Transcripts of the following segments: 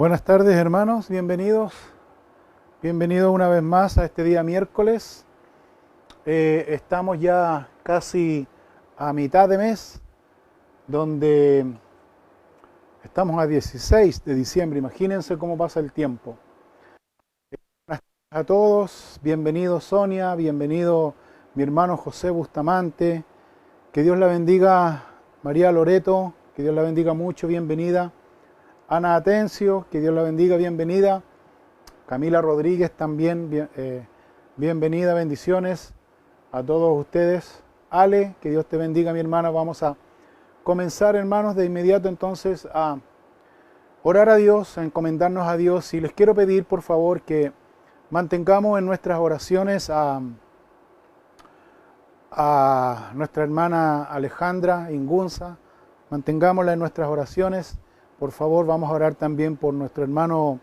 Buenas tardes, hermanos, bienvenidos. Bienvenidos una vez más a este día miércoles. Estamos ya casi a mitad de mes, donde estamos a 16 de diciembre. Imagínense cómo pasa el tiempo. Buenas tardes a todos, bienvenido Sonia, bienvenido mi hermano José Bustamante. Que Dios la bendiga, María Loreto, que Dios la bendiga mucho, bienvenida. Ana Atencio, que Dios la bendiga, bienvenida. Camila Rodríguez también, bienvenida, bendiciones a todos ustedes. Ale, que Dios te bendiga, mi hermana. Vamos a comenzar, hermanos, de inmediato entonces a orar a Dios, a encomendarnos a Dios. Y les quiero pedir, por favor, que mantengamos en nuestras oraciones a nuestra hermana Alejandra Ingunza. Mantengámosla en nuestras oraciones. Por favor, vamos a orar también por nuestro hermano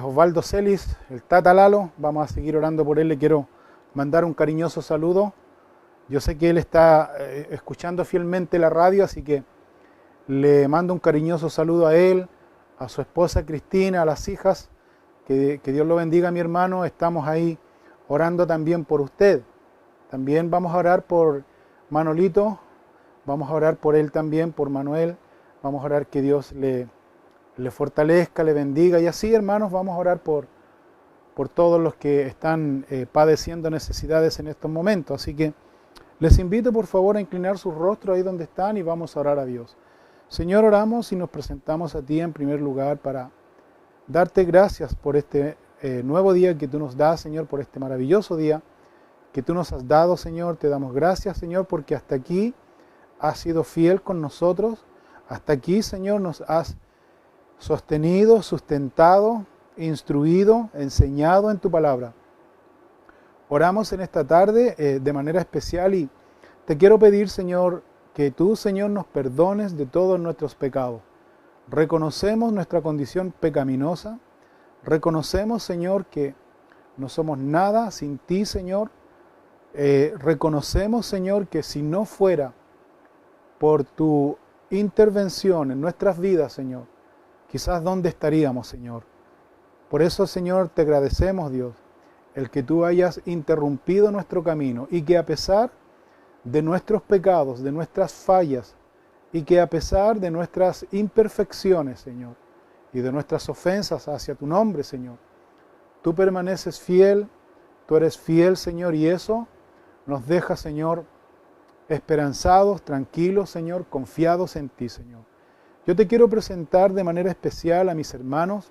Osvaldo Celis, el Tata Lalo. Vamos a seguir orando por él. Le quiero mandar un cariñoso saludo. Yo sé que él está escuchando fielmente la radio, así que le mando un cariñoso saludo a él, a su esposa Cristina, a las hijas. Que Dios lo bendiga, mi hermano. Estamos ahí orando también por usted. También vamos a orar por Manolito. Vamos a orar por él también, por Manuel. Vamos a orar que Dios le fortalezca, le bendiga. Y así, hermanos, vamos a orar por todos los que están padeciendo necesidades en estos momentos. Así que les invito, por favor, a inclinar su rostro ahí donde están y vamos a orar a Dios. Señor, oramos y nos presentamos a ti en primer lugar para darte gracias por este nuevo día que tú nos das, Señor, por este maravilloso día que tú nos has dado, Señor. Te damos gracias, Señor, porque hasta aquí has sido fiel con nosotros. Hasta aquí, Señor, nos has sostenido, sustentado, instruido, enseñado en tu palabra. Oramos en esta tarde de manera especial y te quiero pedir, Señor, que tú, Señor, nos perdones de todos nuestros pecados. Reconocemos nuestra condición pecaminosa. Reconocemos, Señor, que no somos nada sin ti, Señor. Reconocemos, Señor, que si no fuera por tu intervención en nuestras vidas, Señor, quizás dónde estaríamos, Señor. Por eso, Señor, te agradecemos, Dios, el que tú hayas interrumpido nuestro camino y que a pesar de nuestros pecados, de nuestras fallas y que a pesar de nuestras imperfecciones, Señor, y de nuestras ofensas hacia tu nombre, Señor, tú permaneces fiel, tú eres fiel, Señor, y eso nos deja, Señor, esperanzados, tranquilos, Señor, confiados en ti, Señor. Yo te quiero presentar de manera especial a mis hermanos,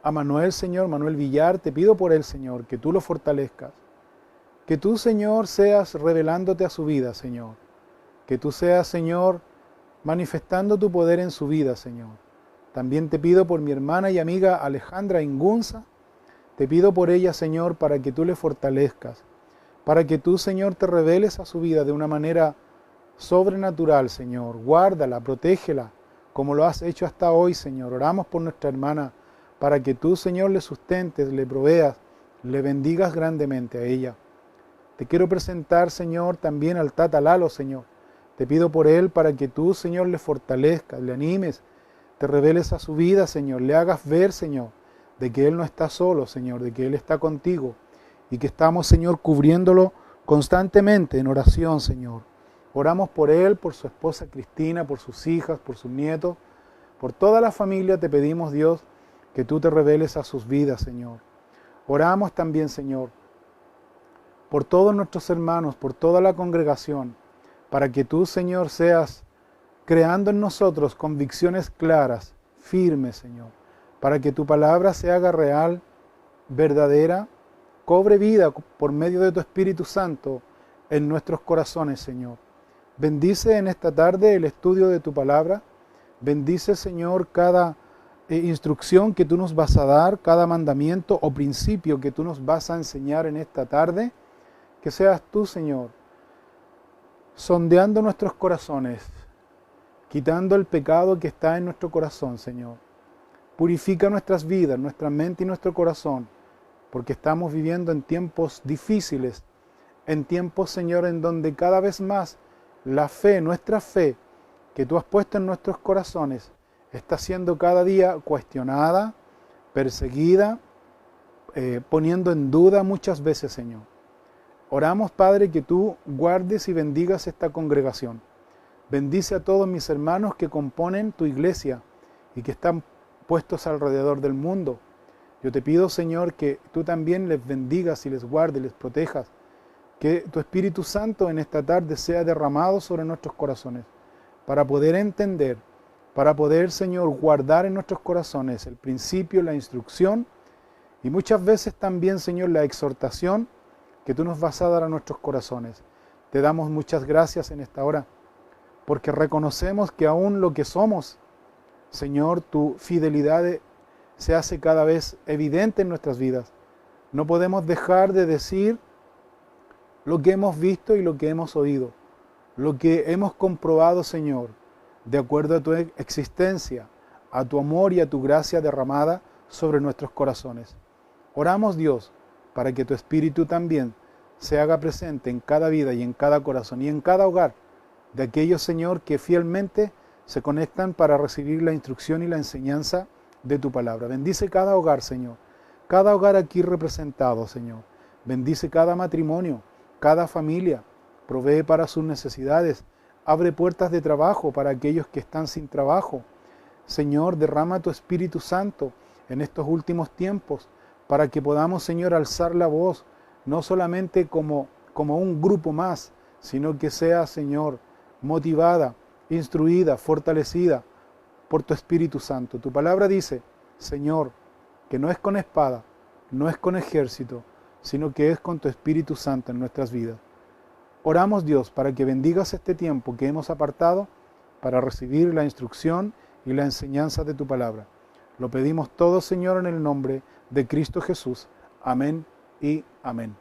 a Manuel, Señor, Manuel Villar. Te pido por él, Señor, que tú lo fortalezcas. Que tú, Señor, seas revelándote a su vida, Señor. Que tú seas, Señor, manifestando tu poder en su vida, Señor. También te pido por mi hermana y amiga Alejandra Ingunza. Te pido por ella, Señor, para que tú le fortalezcas. Para que tú, Señor, te reveles a su vida de una manera sobrenatural, Señor. Guárdala, protégela, como lo has hecho hasta hoy, Señor. Oramos por nuestra hermana, para que tú, Señor, le sustentes, le proveas, le bendigas grandemente a ella. Te quiero presentar, Señor, también al Tata Lalo, Señor. Te pido por él, para que tú, Señor, le fortalezcas, le animes, te reveles a su vida, Señor. Le hagas ver, Señor, de que él no está solo, Señor, de que él está contigo. Y que estamos, Señor, cubriéndolo constantemente en oración, Señor. Oramos por él, por su esposa Cristina, por sus hijas, por sus nietos, por toda la familia. Te pedimos, Dios, que tú te reveles a sus vidas, Señor. Oramos también, Señor, por todos nuestros hermanos, por toda la congregación, para que tú, Señor, seas creando en nosotros convicciones claras, firmes, Señor, para que tu palabra se haga real, verdadera, cobre vida por medio de tu Espíritu Santo en nuestros corazones, Señor. Bendice en esta tarde el estudio de tu palabra. Bendice, Señor, cada instrucción que tú nos vas a dar, cada mandamiento o principio que tú nos vas a enseñar en esta tarde. Que seas tú, Señor, sondeando nuestros corazones, quitando el pecado que está en nuestro corazón, Señor. Purifica nuestras vidas, nuestra mente y nuestro corazón, porque estamos viviendo en tiempos difíciles, en tiempos, Señor, en donde cada vez más la fe, nuestra fe, que tú has puesto en nuestros corazones, está siendo cada día cuestionada, perseguida, poniendo en duda muchas veces, Señor. Oramos, Padre, que tú guardes y bendigas esta congregación. Bendice a todos mis hermanos que componen tu iglesia y que están puestos alrededor del mundo. Yo te pido, Señor, que tú también les bendigas y les guardes, les protejas. Que tu Espíritu Santo en esta tarde sea derramado sobre nuestros corazones para poder entender, para poder, Señor, guardar en nuestros corazones el principio, la instrucción y muchas veces también, Señor, la exhortación que tú nos vas a dar a nuestros corazones. Te damos muchas gracias en esta hora, porque reconocemos que aún lo que somos, Señor, tu fidelidad se hace cada vez evidente en nuestras vidas. No podemos dejar de decir lo que hemos visto y lo que hemos oído, lo que hemos comprobado, Señor, de acuerdo a tu existencia, a tu amor y a tu gracia derramada sobre nuestros corazones. Oramos, Dios, para que tu Espíritu también se haga presente en cada vida y en cada corazón y en cada hogar de aquellos, Señor, que fielmente se conectan para recibir la instrucción y la enseñanza de tu palabra. Bendice cada hogar, Señor, cada hogar aquí representado, Señor. Bendice cada matrimonio, cada familia, provee para sus necesidades, abre puertas de trabajo para aquellos que están sin trabajo. Señor, derrama tu Espíritu Santo en estos últimos tiempos para que podamos, Señor, alzar la voz, no solamente como un grupo más, sino que sea, Señor, motivada, instruida, fortalecida por tu Espíritu Santo. Tu palabra dice, Señor, que no es con espada, no es con ejército, sino que es con tu Espíritu Santo en nuestras vidas. Oramos, Dios, para que bendigas este tiempo que hemos apartado para recibir la instrucción y la enseñanza de tu palabra. Lo pedimos todo, Señor, en el nombre de Cristo Jesús. Amén y amén.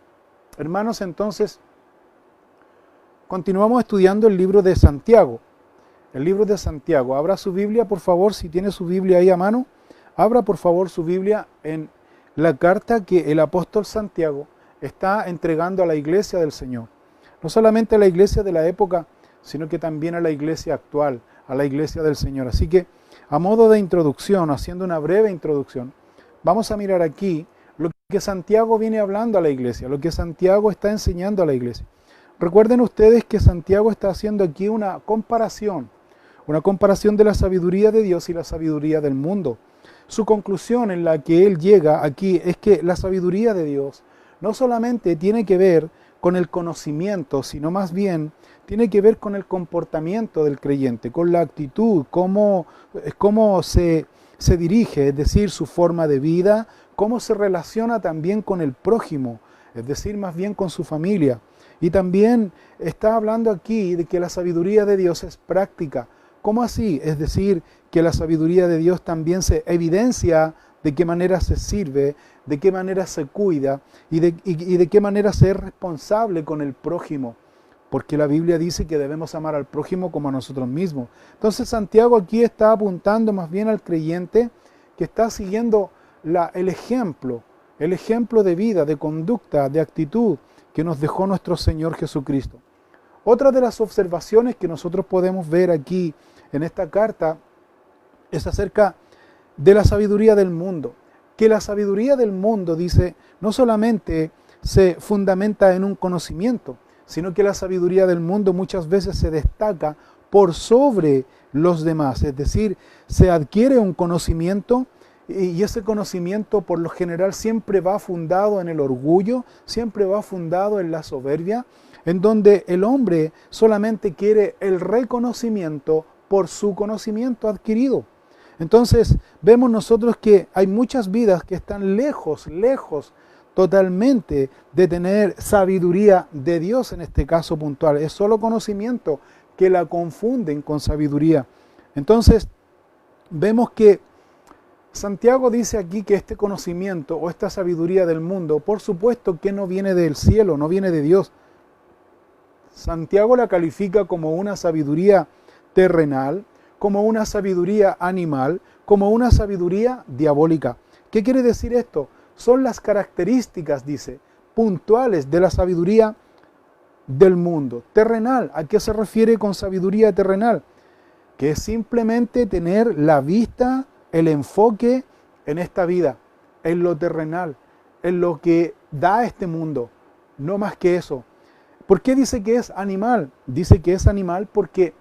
Hermanos, entonces, continuamos estudiando el libro de Santiago. El libro de Santiago. Abra su Biblia, por favor, si tiene su Biblia ahí a mano. Abra, por favor, su Biblia en la carta que el apóstol Santiago está entregando a la iglesia del Señor. No solamente a la iglesia de la época, sino que también a la iglesia actual, a la iglesia del Señor. Así que, a modo de introducción, haciendo una breve introducción, vamos a mirar aquí lo que Santiago viene hablando a la iglesia, lo que Santiago está enseñando a la iglesia. Recuerden ustedes que Santiago está haciendo aquí una comparación de la sabiduría de Dios y la sabiduría del mundo. Su conclusión en la que él llega aquí es que la sabiduría de Dios no solamente tiene que ver con el conocimiento, sino más bien tiene que ver con el comportamiento del creyente, con la actitud, cómo se dirige, es decir, su forma de vida, cómo se relaciona también con el prójimo, es decir, más bien con su familia. Y también está hablando aquí de que la sabiduría de Dios es práctica. ¿Cómo así? Es decir, que la sabiduría de Dios también se evidencia de qué manera se sirve, de qué manera se cuida y de qué manera se es responsable con el prójimo. Porque la Biblia dice que debemos amar al prójimo como a nosotros mismos. Entonces Santiago aquí está apuntando más bien al creyente que está siguiendo el ejemplo de vida, de conducta, de actitud que nos dejó nuestro Señor Jesucristo. Otra de las observaciones que nosotros podemos ver aquí en esta carta es acerca de la sabiduría del mundo. Que la sabiduría del mundo, dice, no solamente se fundamenta en un conocimiento, sino que la sabiduría del mundo muchas veces se destaca por sobre los demás. Es decir, se adquiere un conocimiento y ese conocimiento por lo general siempre va fundado en el orgullo, siempre va fundado en la soberbia, en donde el hombre solamente quiere el reconocimiento por su conocimiento adquirido. Entonces vemos nosotros que hay muchas vidas que están lejos totalmente de tener sabiduría de Dios en este caso puntual. Es solo conocimiento que la confunden con sabiduría. Entonces vemos que Santiago dice aquí que este conocimiento o esta sabiduría del mundo, por supuesto que no viene del cielo, no viene de Dios. Santiago la califica como una sabiduría terrenal, como una sabiduría animal, como una sabiduría diabólica. ¿Qué quiere decir esto? Son las características, dice, puntuales de la sabiduría del mundo. Terrenal, ¿a qué se refiere con sabiduría terrenal? que es simplemente tener la vista, el enfoque en esta vida, en lo terrenal, en lo que da este mundo, no más que eso. ¿Por qué dice que es animal? Dice que es animal porque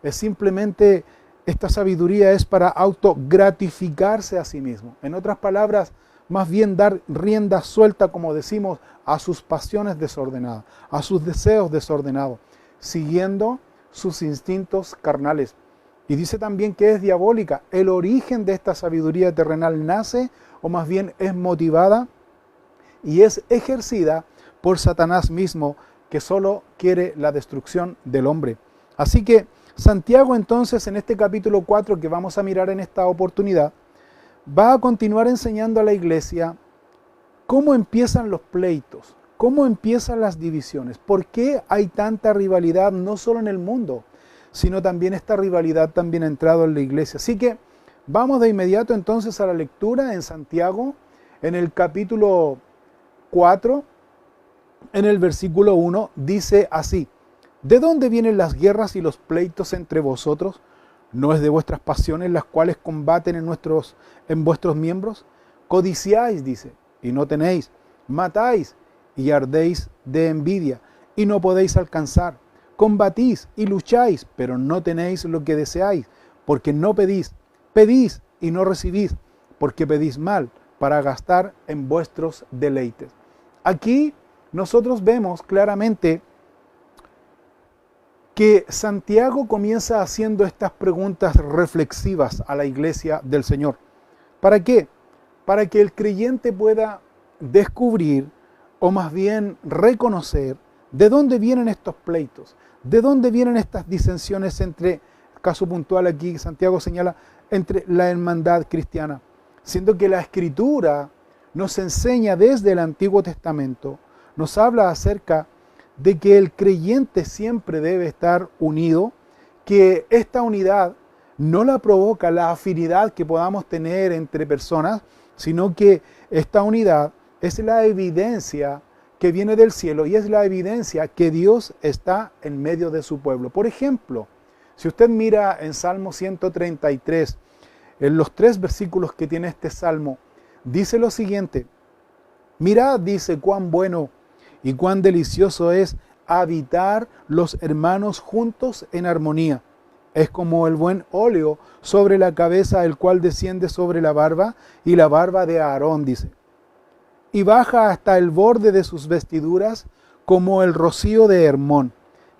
es simplemente, esta sabiduría es para autogratificarse a sí mismo. En otras palabras, más bien dar rienda suelta, como decimos, a sus pasiones desordenadas, a sus deseos desordenados, siguiendo sus instintos carnales. Y dice también que es diabólica. El origen de esta sabiduría terrenal nace, o más bien es motivada y es ejercida por Satanás mismo, que solo quiere la destrucción del hombre. Así que Santiago entonces en este capítulo 4 que vamos a mirar en esta oportunidad, va a continuar enseñando a la iglesia cómo empiezan los pleitos, cómo empiezan las divisiones, por qué hay tanta rivalidad no solo en el mundo, sino también esta rivalidad también ha entrado en la iglesia. Así que vamos de inmediato entonces a la lectura en Santiago, en el capítulo 4, en el versículo 1, dice así: ¿De dónde vienen las guerras y los pleitos entre vosotros? ¿No es de vuestras pasiones las cuales combaten en vuestros miembros? Codiciáis, dice, y no tenéis, matáis y ardéis de envidia, y no podéis alcanzar. Combatís y lucháis, pero no tenéis lo que deseáis, porque no pedís. Pedís y no recibís, porque pedís mal, para gastar en vuestros deleites. Aquí nosotros vemos claramente que Santiago comienza haciendo estas preguntas reflexivas a la iglesia del Señor. ¿Para qué? Para que el creyente pueda descubrir, o más bien reconocer, de dónde vienen estos pleitos, de dónde vienen estas disensiones entre, caso puntual aquí Santiago señala, entre la hermandad cristiana. Siendo que la Escritura nos enseña desde el Antiguo Testamento, nos habla acerca de que el creyente siempre debe estar unido, que esta unidad no la provoca la afinidad que podamos tener entre personas, sino que esta unidad es la evidencia que viene del cielo y es la evidencia que Dios está en medio de su pueblo. Por ejemplo, si usted mira en Salmo 133, en los 3 versículos que tiene este salmo, dice lo siguiente: mirad, dice, cuán bueno y cuán delicioso es habitar los hermanos juntos en armonía. Es como el buen óleo sobre la cabeza, el cual desciende sobre la barba, y la barba de Aarón, dice, y baja hasta el borde de sus vestiduras, como el rocío de Hermón,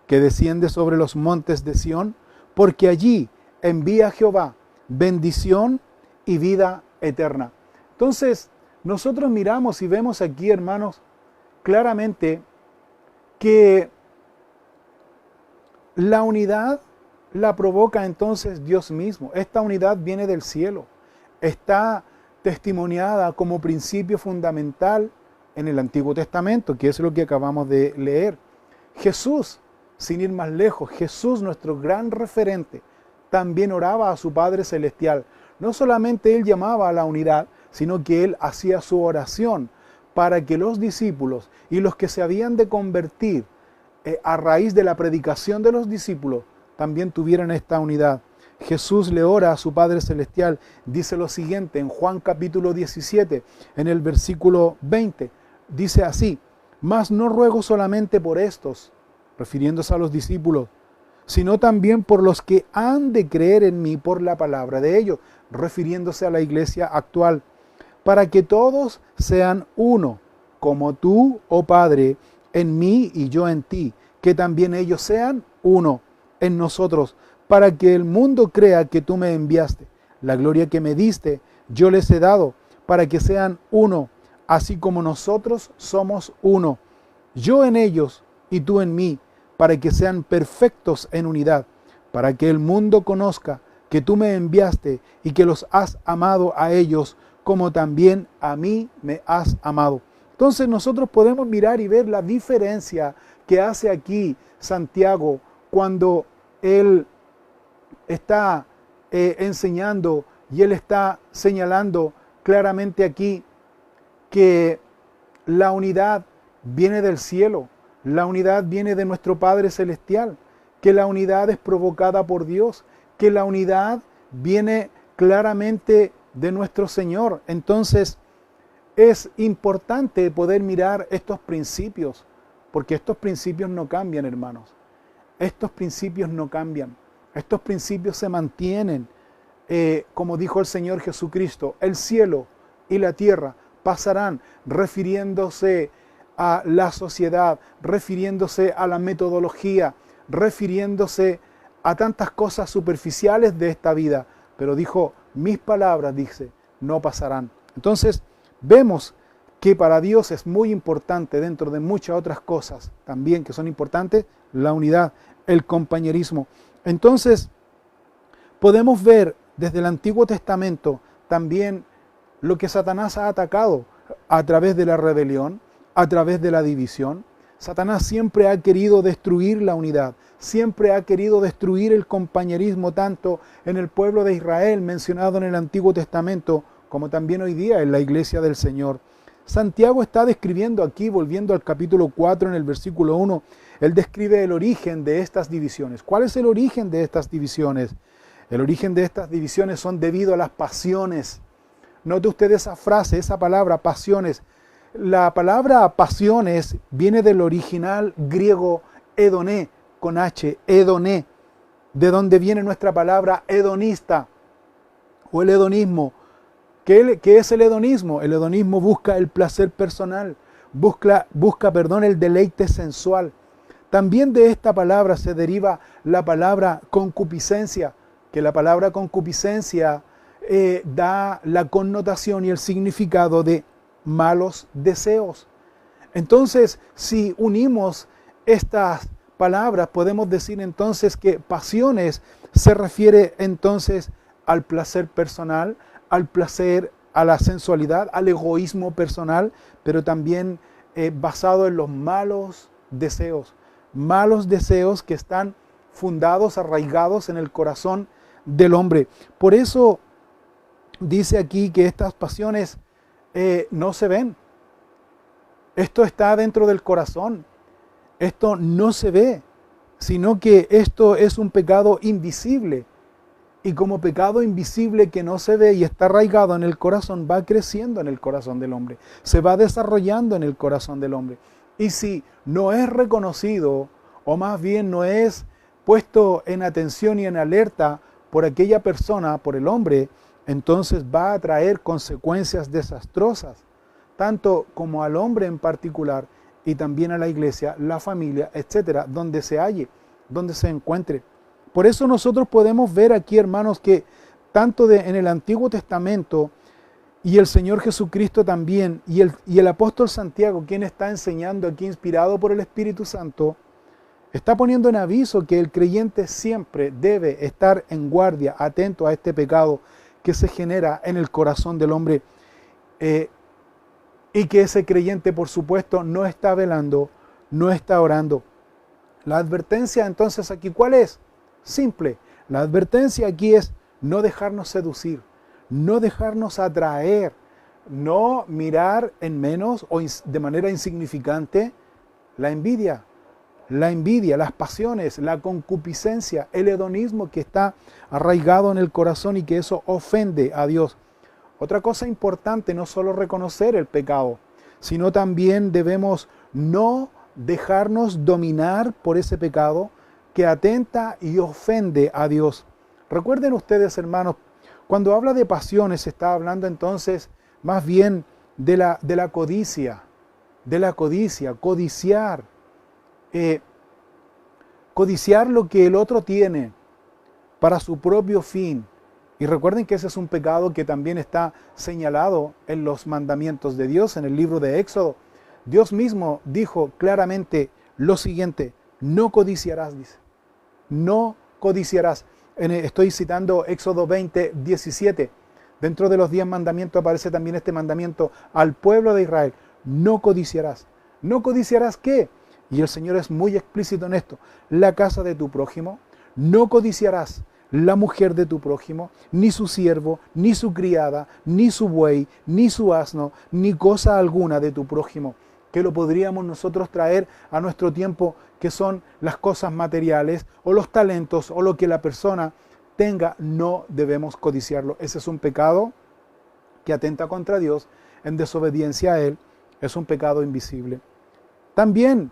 que desciende sobre los montes de Sión, porque allí envía Jehová bendición y vida eterna. Entonces, nosotros miramos y vemos aquí, hermanos, claramente que la unidad la provoca entonces Dios mismo. Esta unidad viene del cielo. Está testimoniada como principio fundamental en el Antiguo Testamento, que es lo que acabamos de leer. Jesús, sin ir más lejos, Jesús, nuestro gran referente, también oraba a su Padre Celestial. No solamente Él llamaba a la unidad, sino que Él hacía su oración para que los discípulos y los que se habían de convertir a raíz de la predicación de los discípulos también tuvieran esta unidad. Jesús le ora a su Padre Celestial, dice lo siguiente en Juan capítulo 17, en el versículo 20, dice así: mas no ruego solamente por estos, refiriéndose a los discípulos, sino también por los que han de creer en mí por la palabra de ellos, refiriéndose a la iglesia actual, para que todos sean uno, como tú, oh Padre, en mí y yo en ti, que también ellos sean uno en nosotros, para que el mundo crea que tú me enviaste. La gloria que me diste, yo les he dado, para que sean uno, así como nosotros somos uno. Yo en ellos y tú en mí, para que sean perfectos en unidad, para que el mundo conozca que tú me enviaste y que los has amado a ellos, como también a mí me has amado. Entonces nosotros podemos mirar y ver la diferencia que hace aquí Santiago cuando él está enseñando y él está señalando claramente aquí que la unidad viene del cielo, la unidad viene de nuestro Padre Celestial, que la unidad es provocada por Dios, que la unidad viene claramente de nuestro Señor. Entonces, es importante poder mirar estos principios, porque estos principios no cambian, hermanos. Estos principios no cambian. Estos principios se mantienen. Como dijo el Señor Jesucristo, el cielo y la tierra pasarán, refiriéndose a la sociedad, refiriéndose a la metodología, refiriéndose a tantas cosas superficiales de esta vida. Pero dijo, mis palabras, dice, no pasarán. Entonces, vemos que para Dios es muy importante, dentro de muchas otras cosas también que son importantes, la unidad, el compañerismo. Entonces, podemos ver desde el Antiguo Testamento también lo que Satanás ha atacado a través de la rebelión, a través de la división. Satanás siempre ha querido destruir la unidad, siempre ha querido destruir el compañerismo, tanto en el pueblo de Israel, mencionado en el Antiguo Testamento, como también hoy día en la iglesia del Señor. Santiago está describiendo aquí, volviendo al capítulo 4, en el versículo 1, él describe el origen de estas divisiones. ¿Cuál es el origen de estas divisiones? El origen de estas divisiones son debido a las pasiones. Note usted esa frase, esa palabra, pasiones. La palabra pasiones viene del original griego hedoné, con H, hedoné, de donde viene nuestra palabra hedonista o el hedonismo. ¿Qué es el hedonismo? El hedonismo busca el placer personal, busca el deleite sensual. También de esta palabra se deriva la palabra concupiscencia, que la palabra concupiscencia da la connotación y el significado de malos deseos. Entonces, si unimos estas palabras, podemos decir entonces que pasiones se refiere entonces al placer personal, al placer, a la sensualidad, al egoísmo personal, pero también basado en los malos deseos que están fundados, arraigados en el corazón del hombre. Por eso dice aquí que estas pasiones no se ven. Esto está dentro del corazón. Esto no se ve, sino que esto es un pecado invisible. Y como pecado invisible que no se ve y está arraigado en el corazón, va creciendo en el corazón del hombre, se va desarrollando en el corazón del hombre. Y si no es reconocido, o más bien no es puesto en atención y en alerta por aquella persona, por el hombre, entonces va a traer consecuencias desastrosas, tanto como al hombre en particular y también a la iglesia, la familia, etcétera, donde se halle, donde se encuentre. Por eso nosotros podemos ver aquí, hermanos, que tanto en el Antiguo Testamento y el Señor Jesucristo también, y el apóstol Santiago, quien está enseñando aquí, inspirado por el Espíritu Santo, está poniendo en aviso que el creyente siempre debe estar en guardia, atento a este pecado que se genera en el corazón del hombre, y que ese creyente, por supuesto, no está velando, no está orando. La advertencia entonces aquí, ¿cuál es? Simple. La advertencia aquí es no dejarnos seducir, no dejarnos atraer, no mirar en menos o de manera insignificante la envidia, las pasiones, la concupiscencia, el hedonismo que está arraigado en el corazón y que eso ofende a Dios. Otra cosa importante, no solo reconocer el pecado, sino también debemos no dejarnos dominar por ese pecado que atenta y ofende a Dios. Recuerden ustedes, hermanos, cuando habla de pasiones, se está hablando entonces más bien de la codicia, codiciar. Codiciar lo que el otro tiene para su propio fin. Y recuerden que ese es un pecado que también está señalado en los mandamientos de Dios, en el libro de Éxodo. Dios mismo dijo claramente lo siguiente: no codiciarás, dice. No codiciarás. Estoy citando Éxodo 20, 17. Dentro de los 10 mandamientos aparece también este mandamiento al pueblo de Israel: no codiciarás. ¿No codiciarás qué? Y el Señor es muy explícito en esto: la casa de tu prójimo. No codiciarás la mujer de tu prójimo, ni su siervo, ni su criada, ni su buey, ni su asno, ni cosa alguna de tu prójimo. Que lo podríamos nosotros traer a nuestro tiempo, que son las cosas materiales, o los talentos, o lo que la persona tenga, no debemos codiciarlo. Ese es un pecado que atenta contra Dios en desobediencia a Él. Es un pecado invisible. También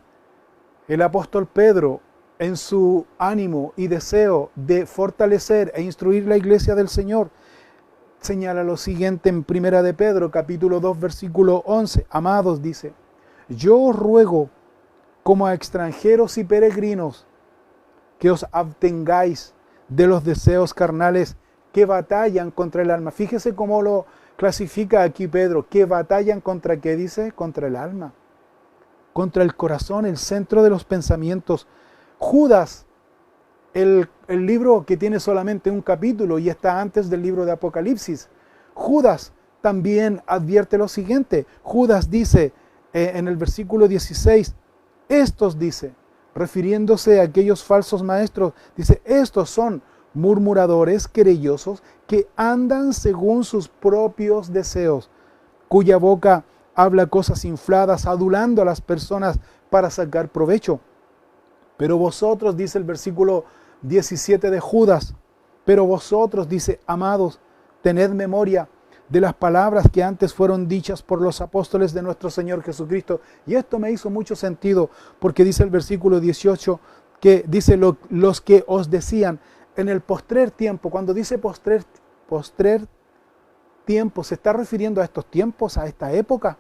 el apóstol Pedro, en su ánimo y deseo de fortalecer e instruir la iglesia del Señor, señala lo siguiente en 1 de Pedro, capítulo 2, versículo 11. Amados, dice, yo os ruego como a extranjeros y peregrinos que os abstengáis de los deseos carnales que batallan contra el alma. Fíjese cómo lo clasifica aquí Pedro, que batallan contra, ¿qué dice? Contra el alma, contra el corazón, el centro de los pensamientos. Judas, el libro que tiene solamente un capítulo y está antes del libro de Apocalipsis, Judas también advierte lo siguiente. Judas dice en el versículo 16, estos, dice, refiriéndose a aquellos falsos maestros, dice, estos son murmuradores, querellosos, que andan según sus propios deseos, cuya boca habla cosas infladas, adulando a las personas para sacar provecho. Pero vosotros, dice el versículo 17 de Judas, pero vosotros, dice, amados, tened memoria de las palabras que antes fueron dichas por los apóstoles de nuestro Señor Jesucristo. Y esto me hizo mucho sentido, porque dice el versículo 18, que dice los que os decían, en el postrer tiempo. Cuando dice postrer tiempo, se está refiriendo a estos tiempos, a esta época.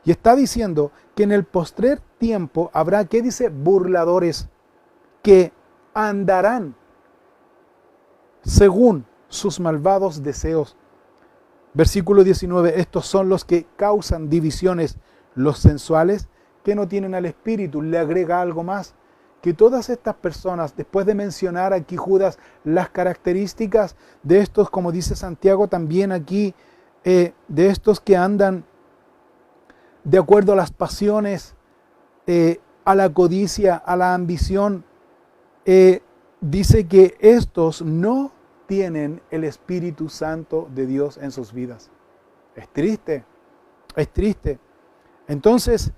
Y está diciendo que en el postrer tiempo habrá, ¿qué dice? Burladores que andarán según sus malvados deseos. Versículo 19, estos son los que causan divisiones, los sensuales, que no tienen al Espíritu. Le agrega algo más, que todas estas personas, después de mencionar aquí Judas las características de estos, como dice Santiago también aquí, de estos que andan de acuerdo a las pasiones, a la codicia, a la ambición, dice que estos no tienen el Espíritu Santo de Dios en sus vidas. Es triste, es triste. Entonces,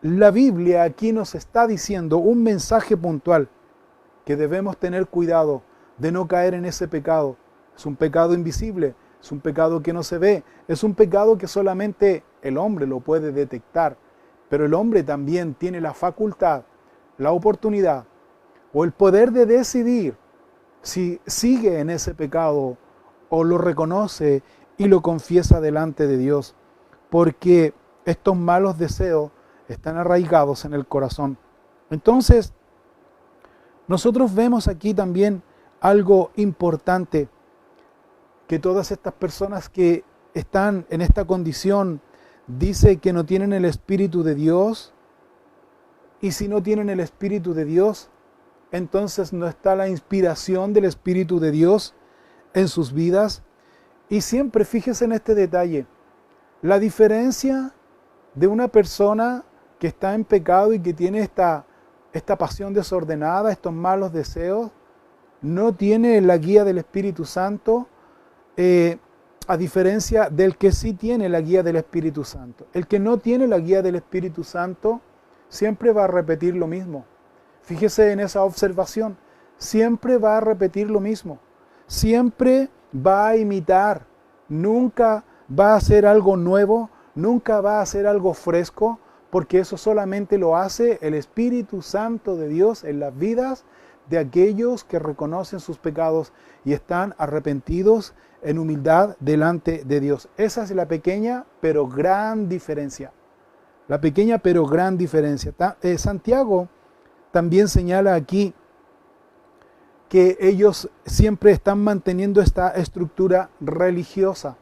la Biblia aquí nos está diciendo un mensaje puntual, que debemos tener cuidado de no caer en ese pecado. Es un pecado invisible, es un pecado que no se ve, es un pecado que solamente el hombre lo puede detectar, pero el hombre también tiene la facultad, la oportunidad o el poder de decidir si sigue en ese pecado o lo reconoce y lo confiesa delante de Dios, porque estos malos deseos están arraigados en el corazón. Entonces, nosotros vemos aquí también algo importante, que todas estas personas que están en esta condición, dice que no tienen el Espíritu de Dios, y si no tienen el Espíritu de Dios, entonces no está la inspiración del Espíritu de Dios en sus vidas. Y siempre fíjese en este detalle, la diferencia de una persona que está en pecado y que tiene esta pasión desordenada, estos malos deseos, no tiene la guía del Espíritu Santo, a diferencia del que sí tiene la guía del Espíritu Santo. El que no tiene la guía del Espíritu Santo siempre va a repetir lo mismo. Fíjese en esa observación, siempre va a repetir lo mismo, siempre va a imitar, nunca va a hacer algo nuevo, nunca va a hacer algo fresco, porque eso solamente lo hace el Espíritu Santo de Dios en las vidas de aquellos que reconocen sus pecados y están arrepentidos en humildad delante de Dios. Esa es la pequeña pero gran diferencia. La pequeña pero gran diferencia. Santiago también señala aquí que ellos siempre están manteniendo esta estructura religiosa.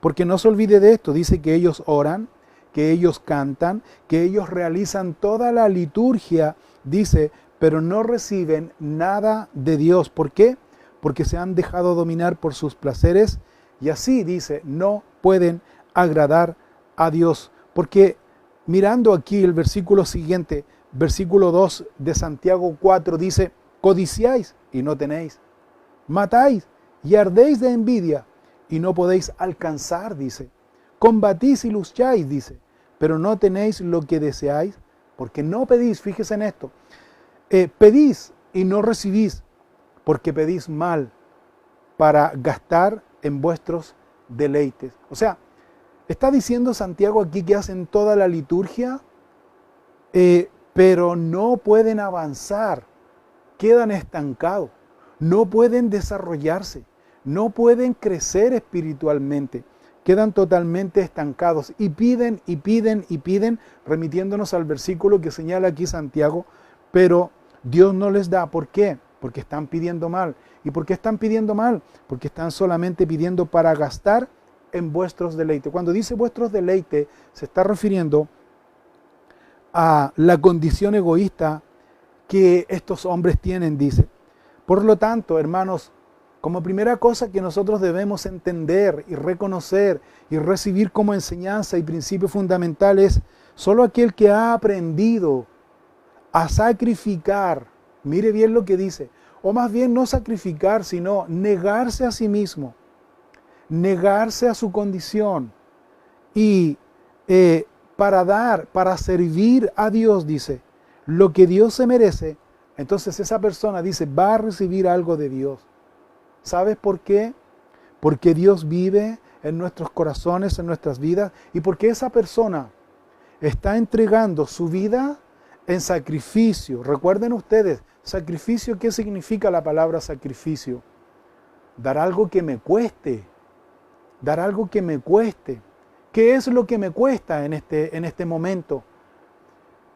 Porque no se olvide de esto, dice que ellos oran, que ellos cantan, que ellos realizan toda la liturgia, dice, pero no reciben nada de Dios. ¿Por qué? Porque se han dejado dominar por sus placeres y así, dice, no pueden agradar a Dios. Porque mirando aquí el versículo siguiente, versículo 2 de Santiago 4, dice, codiciáis y no tenéis, matáis y ardéis de envidia y no podéis alcanzar, dice. Combatís y lucháis, dice, pero no tenéis lo que deseáis, porque no pedís, fíjese en esto, pedís y no recibís, porque pedís mal, para gastar en vuestros deleites. O sea, está diciendo Santiago aquí que hacen toda la liturgia, pero no pueden avanzar, quedan estancados, no pueden desarrollarse, no pueden crecer espiritualmente, quedan totalmente estancados y piden y piden y piden, remitiéndonos al versículo que señala aquí Santiago, pero Dios no les da. ¿Por qué? Porque están pidiendo mal. ¿Y por qué están pidiendo mal? Porque están solamente pidiendo para gastar en vuestros deleites. Cuando dice vuestros deleites, se está refiriendo a la condición egoísta que estos hombres tienen, dice. Por lo tanto, hermanos, como primera cosa que nosotros debemos entender y reconocer y recibir como enseñanza y principio fundamental es, solo aquel que ha aprendido a sacrificar, mire bien lo que dice, o más bien no sacrificar, sino negarse a sí mismo, negarse a su condición y para servir a Dios, dice, lo que Dios se merece, entonces esa persona dice, va a recibir algo de Dios. ¿Sabes por qué? Porque Dios vive en nuestros corazones, en nuestras vidas, y porque esa persona está entregando su vida en sacrificio. Recuerden ustedes, sacrificio, ¿qué significa la palabra sacrificio? Dar algo que me cueste, dar algo que me cueste. ¿Qué es lo que me cuesta en este momento?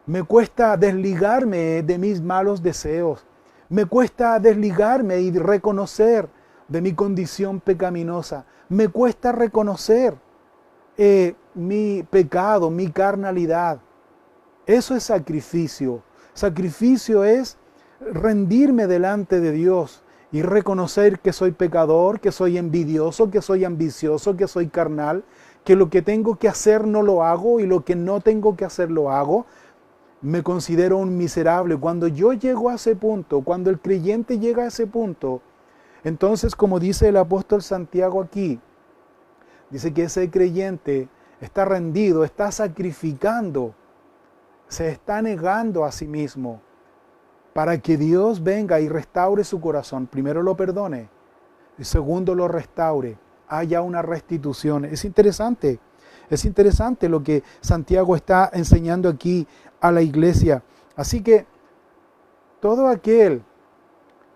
Me cuesta desligarme de mis malos deseos. Me cuesta desligarme y reconocer de mi condición pecaminosa. Me cuesta reconocer mi pecado, mi carnalidad. Eso es sacrificio. Sacrificio es rendirme delante de Dios y reconocer que soy pecador, que soy envidioso, que soy ambicioso, que soy carnal, que lo que tengo que hacer no lo hago y lo que no tengo que hacer lo hago. Me considero un miserable. Cuando yo llego a ese punto, cuando el creyente llega a ese punto, entonces, como dice el apóstol Santiago aquí, dice que ese creyente está rendido, está sacrificando, se está negando a sí mismo para que Dios venga y restaure su corazón. Primero lo perdone y segundo lo restaure, haya una restitución. Es interesante lo que Santiago está enseñando aquí a la iglesia. Así que todo aquel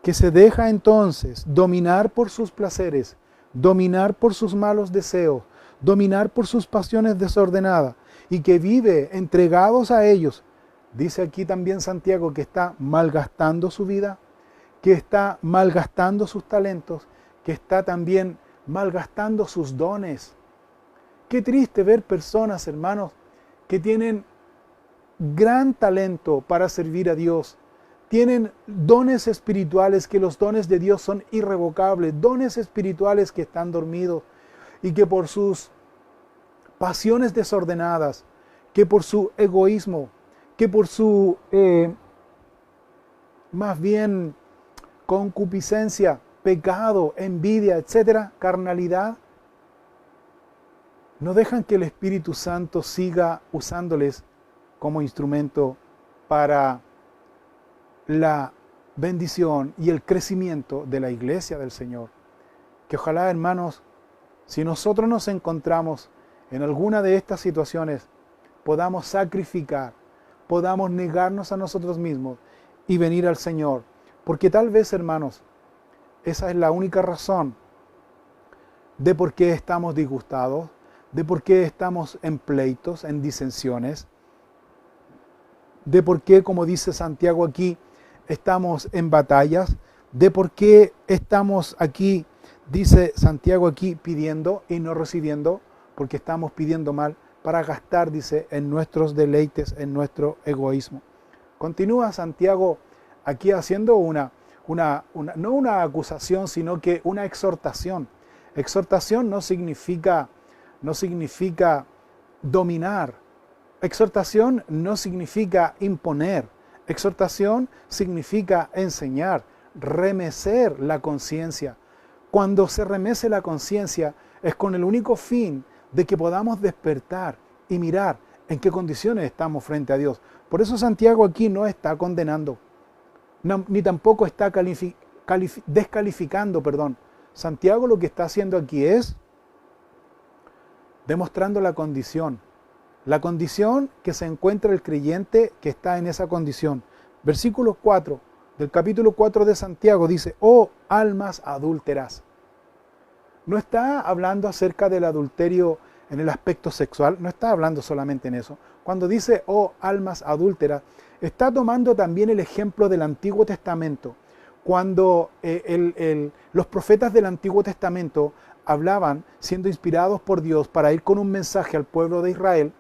que se deja entonces dominar por sus placeres, dominar por sus malos deseos, dominar por sus pasiones desordenadas y que vive entregados a ellos, dice aquí también Santiago que está malgastando su vida, que está malgastando sus talentos, que está también malgastando sus dones. Qué triste ver personas, hermanos, que tienen gran talento para servir a Dios. Tienen dones espirituales, que los dones de Dios son irrevocables, dones espirituales que están dormidos y que por sus pasiones desordenadas, que por su egoísmo, que por su más bien concupiscencia, pecado, envidia, etcétera, carnalidad, no dejan que el Espíritu Santo siga usándoles como instrumento para la bendición y el crecimiento de la iglesia del Señor. Que ojalá, hermanos, si nosotros nos encontramos en alguna de estas situaciones, podamos sacrificar, podamos negarnos a nosotros mismos y venir al Señor. Porque tal vez, hermanos, esa es la única razón de por qué estamos disgustados, de por qué estamos en pleitos, en disensiones, de por qué, como dice Santiago aquí, estamos en batallas, de por qué estamos aquí, dice Santiago aquí, pidiendo y no recibiendo, porque estamos pidiendo mal para gastar, dice, en nuestros deleites, en nuestro egoísmo. Continúa Santiago aquí haciendo no una acusación, sino que una exhortación. Exhortación no significa dominar. Exhortación no significa imponer. Exhortación significa enseñar, remecer la conciencia. Cuando se remece la conciencia es con el único fin de que podamos despertar y mirar en qué condiciones estamos frente a Dios. Por eso Santiago aquí no está condenando, ni tampoco está descalificando, Santiago lo que está haciendo aquí es demostrando la condición que se encuentra el creyente que está en esa condición. Versículo 4 del capítulo 4 de Santiago dice, oh almas adúlteras. No está hablando acerca del adulterio en el aspecto sexual, no está hablando solamente en eso. Cuando dice, oh almas adúlteras, está tomando también el ejemplo del Antiguo Testamento. Cuando los profetas del Antiguo Testamento hablaban, siendo inspirados por Dios para ir con un mensaje al pueblo de Israel,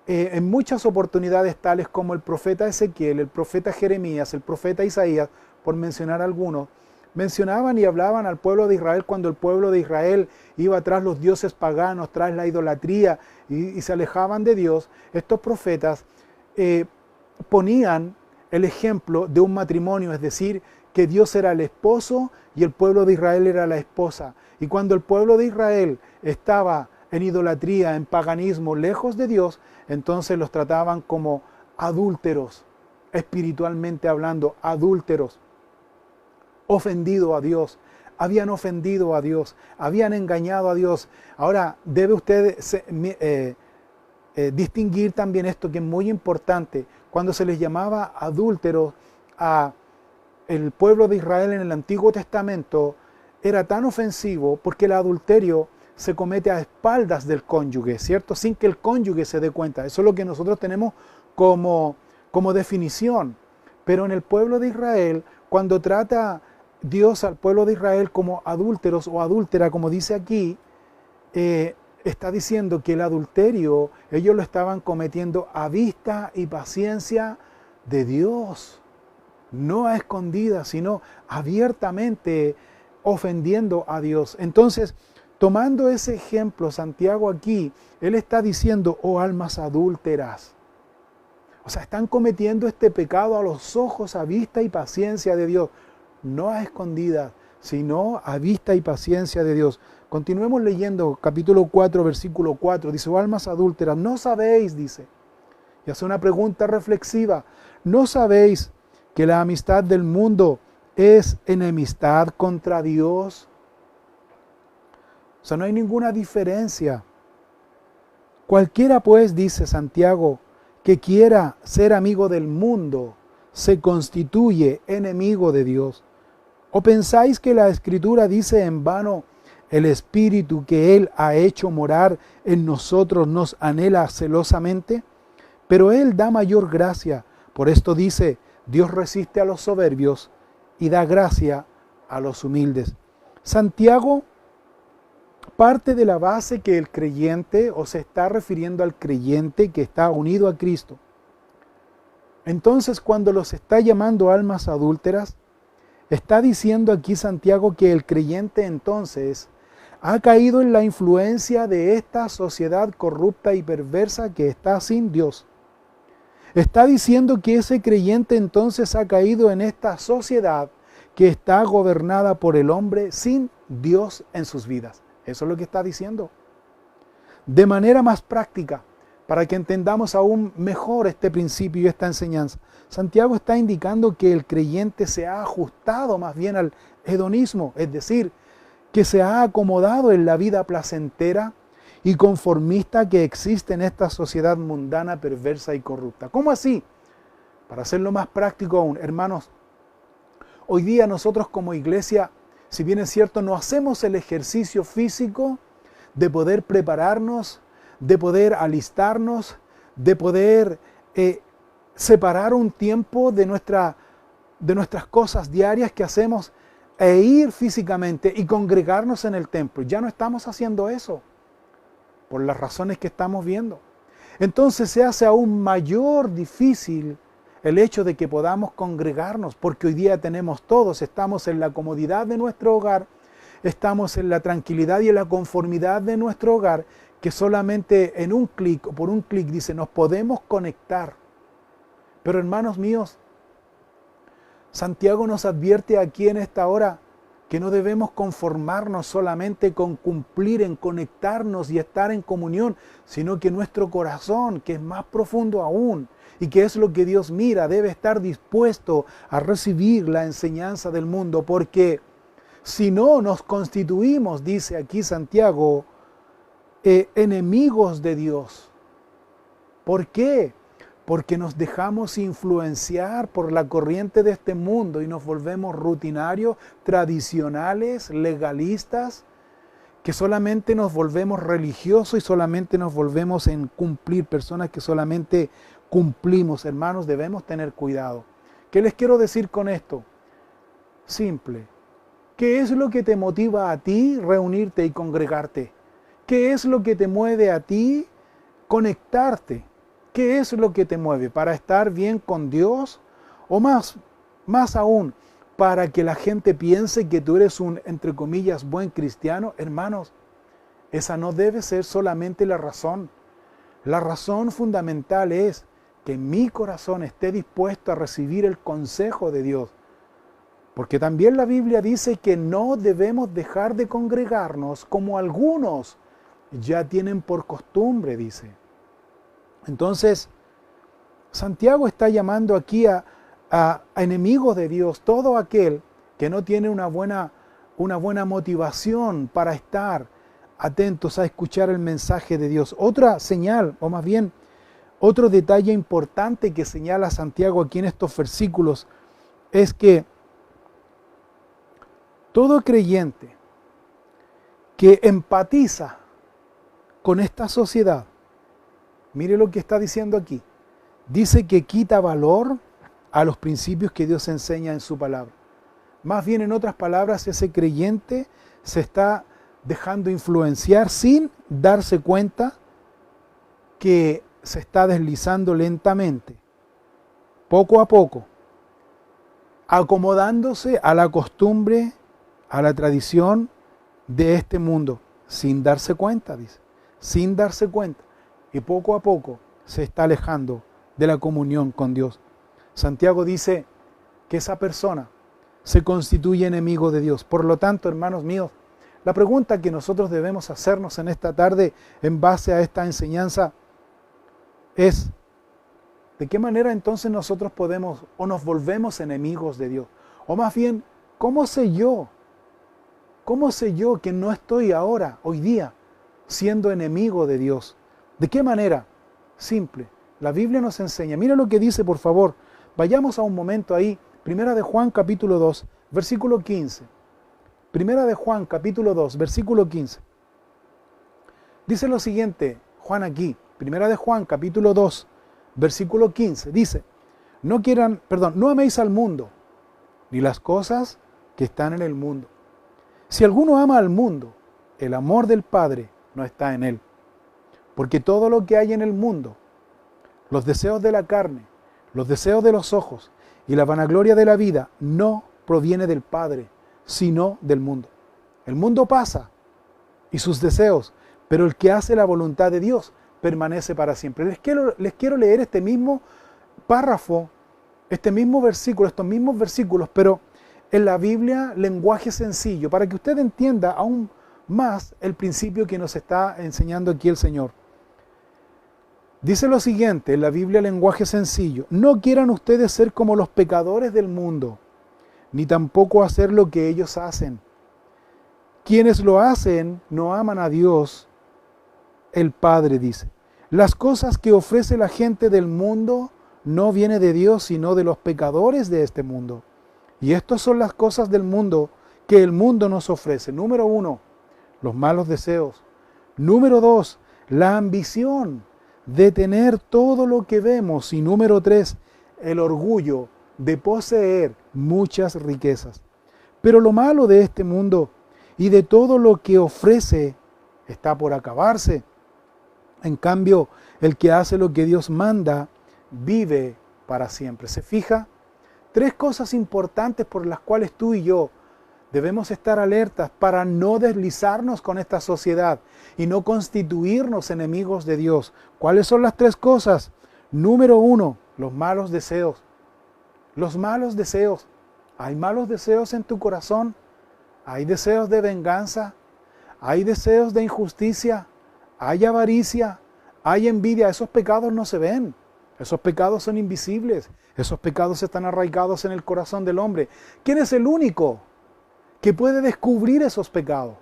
en muchas oportunidades tales como el profeta Ezequiel, el profeta Jeremías, el profeta Isaías, por mencionar algunos, mencionaban y hablaban al pueblo de Israel cuando el pueblo de Israel iba tras los dioses paganos, tras la idolatría y se alejaban de Dios. Estos profetas ponían el ejemplo de un matrimonio, es decir, que Dios era el esposo y el pueblo de Israel era la esposa. Y cuando el pueblo de Israel estaba en idolatría, en paganismo, lejos de Dios, entonces los trataban como adúlteros, espiritualmente hablando, adúlteros, ofendido a Dios, habían ofendido a Dios, habían engañado a Dios. Ahora debe usted distinguir también esto que es muy importante, cuando se les llamaba adúlteros a el pueblo de Israel en el Antiguo Testamento, era tan ofensivo porque el adulterio se comete a espaldas del cónyuge, ¿cierto? Sin que el cónyuge se dé cuenta. Eso es lo que nosotros tenemos como definición. Pero en el pueblo de Israel, cuando trata Dios al pueblo de Israel como adúlteros o adúltera, como dice aquí, está diciendo que el adulterio, ellos lo estaban cometiendo a vista y paciencia de Dios. No a escondidas, sino abiertamente ofendiendo a Dios. Entonces, tomando ese ejemplo, Santiago aquí, él está diciendo, oh almas adúlteras. O sea, están cometiendo este pecado a los ojos, a vista y paciencia de Dios. No a escondidas, sino a vista y paciencia de Dios. Continuemos leyendo capítulo 4, versículo 4. Dice, oh almas adúlteras, ¿no sabéis? Dice. Y hace una pregunta reflexiva. ¿No sabéis que la amistad del mundo es enemistad contra Dios? O sea, no hay ninguna diferencia. Cualquiera pues, dice Santiago, que quiera ser amigo del mundo, se constituye enemigo de Dios. ¿O pensáis que la Escritura dice en vano, el Espíritu que Él ha hecho morar en nosotros nos anhela celosamente? Pero Él da mayor gracia. Por esto dice, Dios resiste a los soberbios y da gracia a los humildes. Santiago parte de la base que el creyente, o se está refiriendo al creyente que está unido a Cristo. Entonces, cuando los está llamando almas adúlteras, está diciendo aquí Santiago que el creyente entonces ha caído en la influencia de esta sociedad corrupta y perversa que está sin Dios. Está diciendo que ese creyente entonces ha caído en esta sociedad que está gobernada por el hombre sin Dios en sus vidas. Eso es lo que está diciendo. De manera más práctica, para que entendamos aún mejor este principio y esta enseñanza, Santiago está indicando que el creyente se ha ajustado más bien al hedonismo, es decir, que se ha acomodado en la vida placentera y conformista que existe en esta sociedad mundana, perversa y corrupta. ¿Cómo así? Para hacerlo más práctico aún, hermanos, hoy día nosotros como iglesia, si bien es cierto, no hacemos el ejercicio físico de poder prepararnos, de poder alistarnos, de poder separar un tiempo de nuestras cosas diarias que hacemos e ir físicamente y congregarnos en el templo. Ya no estamos haciendo eso, por las razones que estamos viendo. Entonces se hace aún mayor difícil el hecho de que podamos congregarnos, porque hoy día tenemos todos, estamos en la comodidad de nuestro hogar, estamos en la tranquilidad y en la conformidad de nuestro hogar, que solamente en un clic o por un clic dice, nos podemos conectar. Pero hermanos míos, Santiago nos advierte aquí en esta hora que no debemos conformarnos solamente con cumplir en conectarnos y estar en comunión, sino que nuestro corazón, que es más profundo aún, y que es lo que Dios mira, debe estar dispuesto a recibir la enseñanza del mundo, porque Si no, nos constituimos, dice aquí Santiago, enemigos de Dios. ¿Por qué? Porque nos dejamos influenciar por la corriente de este mundo y nos volvemos rutinarios, tradicionales, legalistas, que solamente nos volvemos religiosos y solamente nos volvemos en cumplir, personas que solamente cumplimos. Hermanos, debemos tener cuidado. ¿Qué les quiero decir con esto? Simple. ¿Qué es lo que te motiva a ti reunirte y congregarte? ¿Qué es lo que te mueve a ti conectarte? ¿Qué es lo que te mueve? ¿Para estar bien con Dios? O más aún, para que la gente piense que tú eres un, entre comillas, buen cristiano. Hermanos, esa no debe ser solamente la razón. La razón fundamental es que mi corazón esté dispuesto a recibir el consejo de Dios. Porque también la Biblia dice que no debemos dejar de congregarnos como algunos ya tienen por costumbre, dice. Entonces, Santiago está llamando aquí a enemigos de Dios, todo aquel que no tiene una buena motivación para estar atentos a escuchar el mensaje de Dios. Otra señal, o más bien, otro detalle importante que señala Santiago aquí en estos versículos, es que todo creyente que empatiza con esta sociedad, mire lo que está diciendo aquí, dice que quita valor a los principios que Dios enseña en su palabra. Más bien, en otras palabras, ese creyente se está dejando influenciar sin darse cuenta que se está deslizando lentamente, poco a poco, acomodándose a la costumbre, a la tradición de este mundo, sin darse cuenta, dice, sin darse cuenta. Y poco a poco se está alejando de la comunión con Dios. Santiago dice que esa persona se constituye enemigo de Dios. Por lo tanto, hermanos míos, la pregunta que nosotros debemos hacernos en esta tarde en base a esta enseñanza es: ¿de qué manera entonces nosotros podemos o nos volvemos enemigos de Dios? O más bien, ¿cómo sé yo? ¿Cómo sé yo que no estoy ahora, hoy día, siendo enemigo de Dios? ¿De qué manera? Simple. La Biblia nos enseña. Mira lo que dice, por favor. Vayamos a un momento ahí. Primera de Juan, capítulo 2, versículo 15. Primera de Juan, capítulo 2, versículo 15. Dice lo siguiente, Juan aquí. Primera de Juan, capítulo 2, versículo 15. Dice: no améis al mundo, ni las cosas que están en el mundo. Si alguno ama al mundo, el amor del Padre no está en él. Porque todo lo que hay en el mundo, los deseos de la carne, los deseos de los ojos y la vanagloria de la vida, no proviene del Padre, sino del mundo. El mundo pasa y sus deseos, pero el que hace la voluntad de Dios permanece para siempre. Les quiero leer este mismo párrafo, este mismo versículo, estos mismos versículos, pero en la Biblia, lenguaje sencillo, para que usted entienda aún más el principio que nos está enseñando aquí el Señor. Dice lo siguiente, en la Biblia, lenguaje sencillo: no quieran ustedes ser como los pecadores del mundo, ni tampoco hacer lo que ellos hacen. Quienes lo hacen no aman a Dios, el Padre, dice. Las cosas que ofrece la gente del mundo no viene de Dios, sino de los pecadores de este mundo. Y estas son las cosas del mundo que el mundo nos ofrece. Número 1, los malos deseos. Número 2, la ambición de tener todo lo que vemos. Y número 3, el orgullo de poseer muchas riquezas. Pero lo malo de este mundo y de todo lo que ofrece está por acabarse. En cambio, el que hace lo que Dios manda vive para siempre. ¿Se fija? 3 cosas importantes por las cuales tú y yo debemos estar alertas para no deslizarnos con esta sociedad y no constituirnos enemigos de Dios. ¿Cuáles son las 3 cosas? Número 1, los malos deseos. Los malos deseos. ¿Hay malos deseos en tu corazón? ¿Hay deseos de venganza? ¿Hay deseos de injusticia? ¿Hay avaricia? ¿Hay envidia? Esos pecados no se ven. Esos pecados son invisibles. Esos pecados están arraigados en el corazón del hombre. ¿Quién es el único que puede descubrir esos pecados.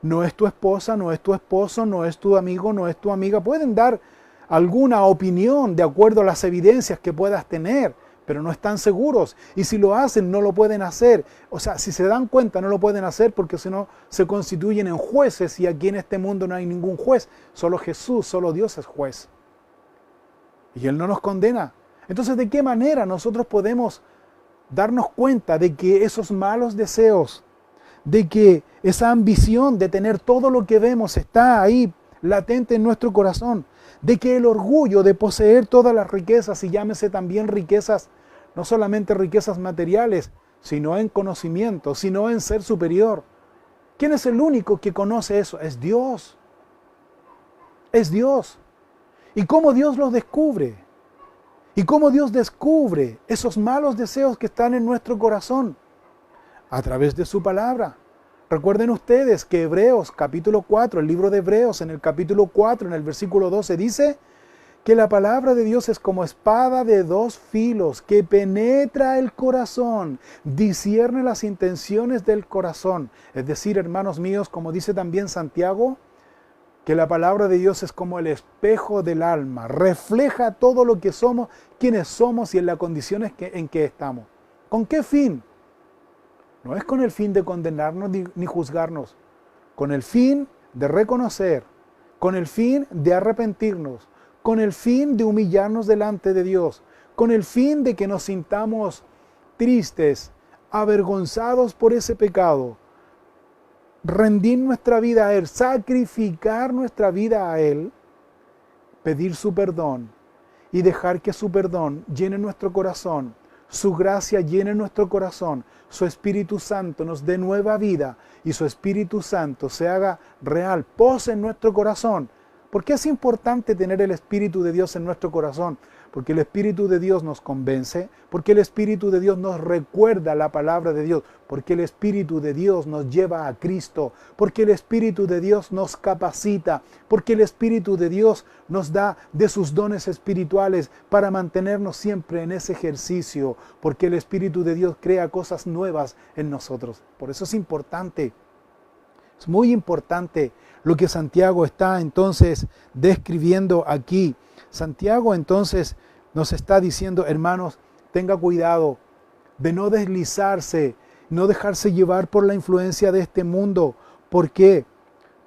No es tu esposa, no es tu esposo, no es tu amigo, no es tu amiga. Pueden dar alguna opinión de acuerdo a las evidencias que puedas tener, pero no están seguros. Y si lo hacen, no lo pueden hacer. O sea, si se dan cuenta, no lo pueden hacer porque si no, se constituyen en jueces y aquí en este mundo no hay ningún juez. Solo Jesús, solo Dios es juez. Y Él no nos condena. Entonces, ¿de qué manera nosotros podemos darnos cuenta de que esos malos deseos, de que esa ambición de tener todo lo que vemos está ahí latente en nuestro corazón, de que el orgullo de poseer todas las riquezas, y llámese también riquezas, no solamente riquezas materiales, sino en conocimiento, sino en ser superior? ¿Quién es el único que conoce eso? Es Dios. Es Dios. ¿Y cómo Dios los descubre? ¿Y cómo Dios descubre esos malos deseos que están en nuestro corazón? A través de su palabra. Recuerden ustedes que Hebreos capítulo 4, el libro de Hebreos en el capítulo 4, en el versículo 12 dice que la palabra de Dios es como espada de dos filos que penetra el corazón, discierne las intenciones del corazón. Es decir, hermanos míos, como dice también Santiago, que la palabra de Dios es como el espejo del alma, refleja todo lo que somos, quiénes somos y en las condiciones en que estamos. ¿Con qué fin? No es con el fin de condenarnos ni juzgarnos, con el fin de reconocer, con el fin de arrepentirnos, con el fin de humillarnos delante de Dios, con el fin de que nos sintamos tristes, avergonzados por ese pecado, rendir nuestra vida a Él, sacrificar nuestra vida a Él, pedir su perdón y dejar que su perdón llene nuestro corazón, su gracia llene nuestro corazón, su Espíritu Santo nos dé nueva vida y su Espíritu Santo se haga real, pose en nuestro corazón. ¿Por qué es importante tener el Espíritu de Dios en nuestro corazón? Porque el Espíritu de Dios nos convence, porque el Espíritu de Dios nos recuerda la palabra de Dios, porque el Espíritu de Dios nos lleva a Cristo, porque el Espíritu de Dios nos capacita, porque el Espíritu de Dios nos da de sus dones espirituales para mantenernos siempre en ese ejercicio, porque el Espíritu de Dios crea cosas nuevas en nosotros. Por eso es importante, es muy importante lo que Santiago está entonces describiendo aquí. Santiago entonces nos está diciendo, hermanos, tenga cuidado de no deslizarse, no dejarse llevar por la influencia de este mundo. ¿Por qué?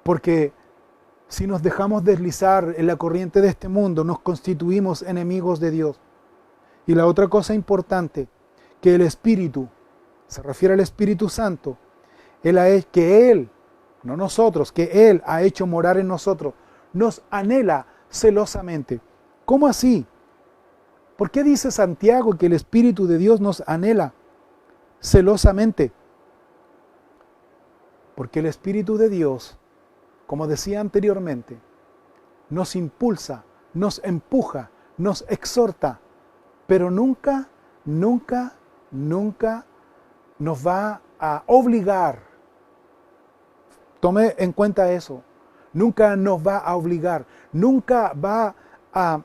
Porque si nos dejamos deslizar en la corriente de este mundo, nos constituimos enemigos de Dios. Y la otra cosa importante, que el Espíritu, se refiere al Espíritu Santo, que Él, no nosotros, que Él ha hecho morar en nosotros, nos anhela celosamente. ¿Cómo así? ¿Por qué dice Santiago que el Espíritu de Dios nos anhela celosamente? Porque el Espíritu de Dios, como decía anteriormente, nos impulsa, nos empuja, nos exhorta, pero nunca nos va a obligar. Tome en cuenta eso. Nunca nos va a obligar, nunca va a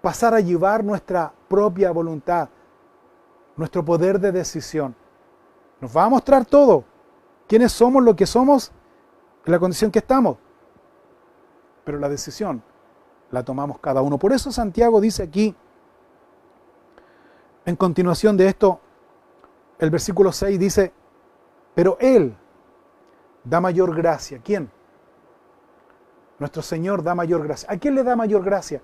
pasar a llevar nuestra propia voluntad, nuestro poder de decisión. Nos va a mostrar todo, quiénes somos, lo que somos, en la condición que estamos. Pero la decisión la tomamos cada uno. Por eso Santiago dice aquí, en continuación de esto, el versículo 6 dice, pero Él da mayor gracia. ¿Quién? Nuestro Señor da mayor gracia. ¿A quién le da mayor gracia?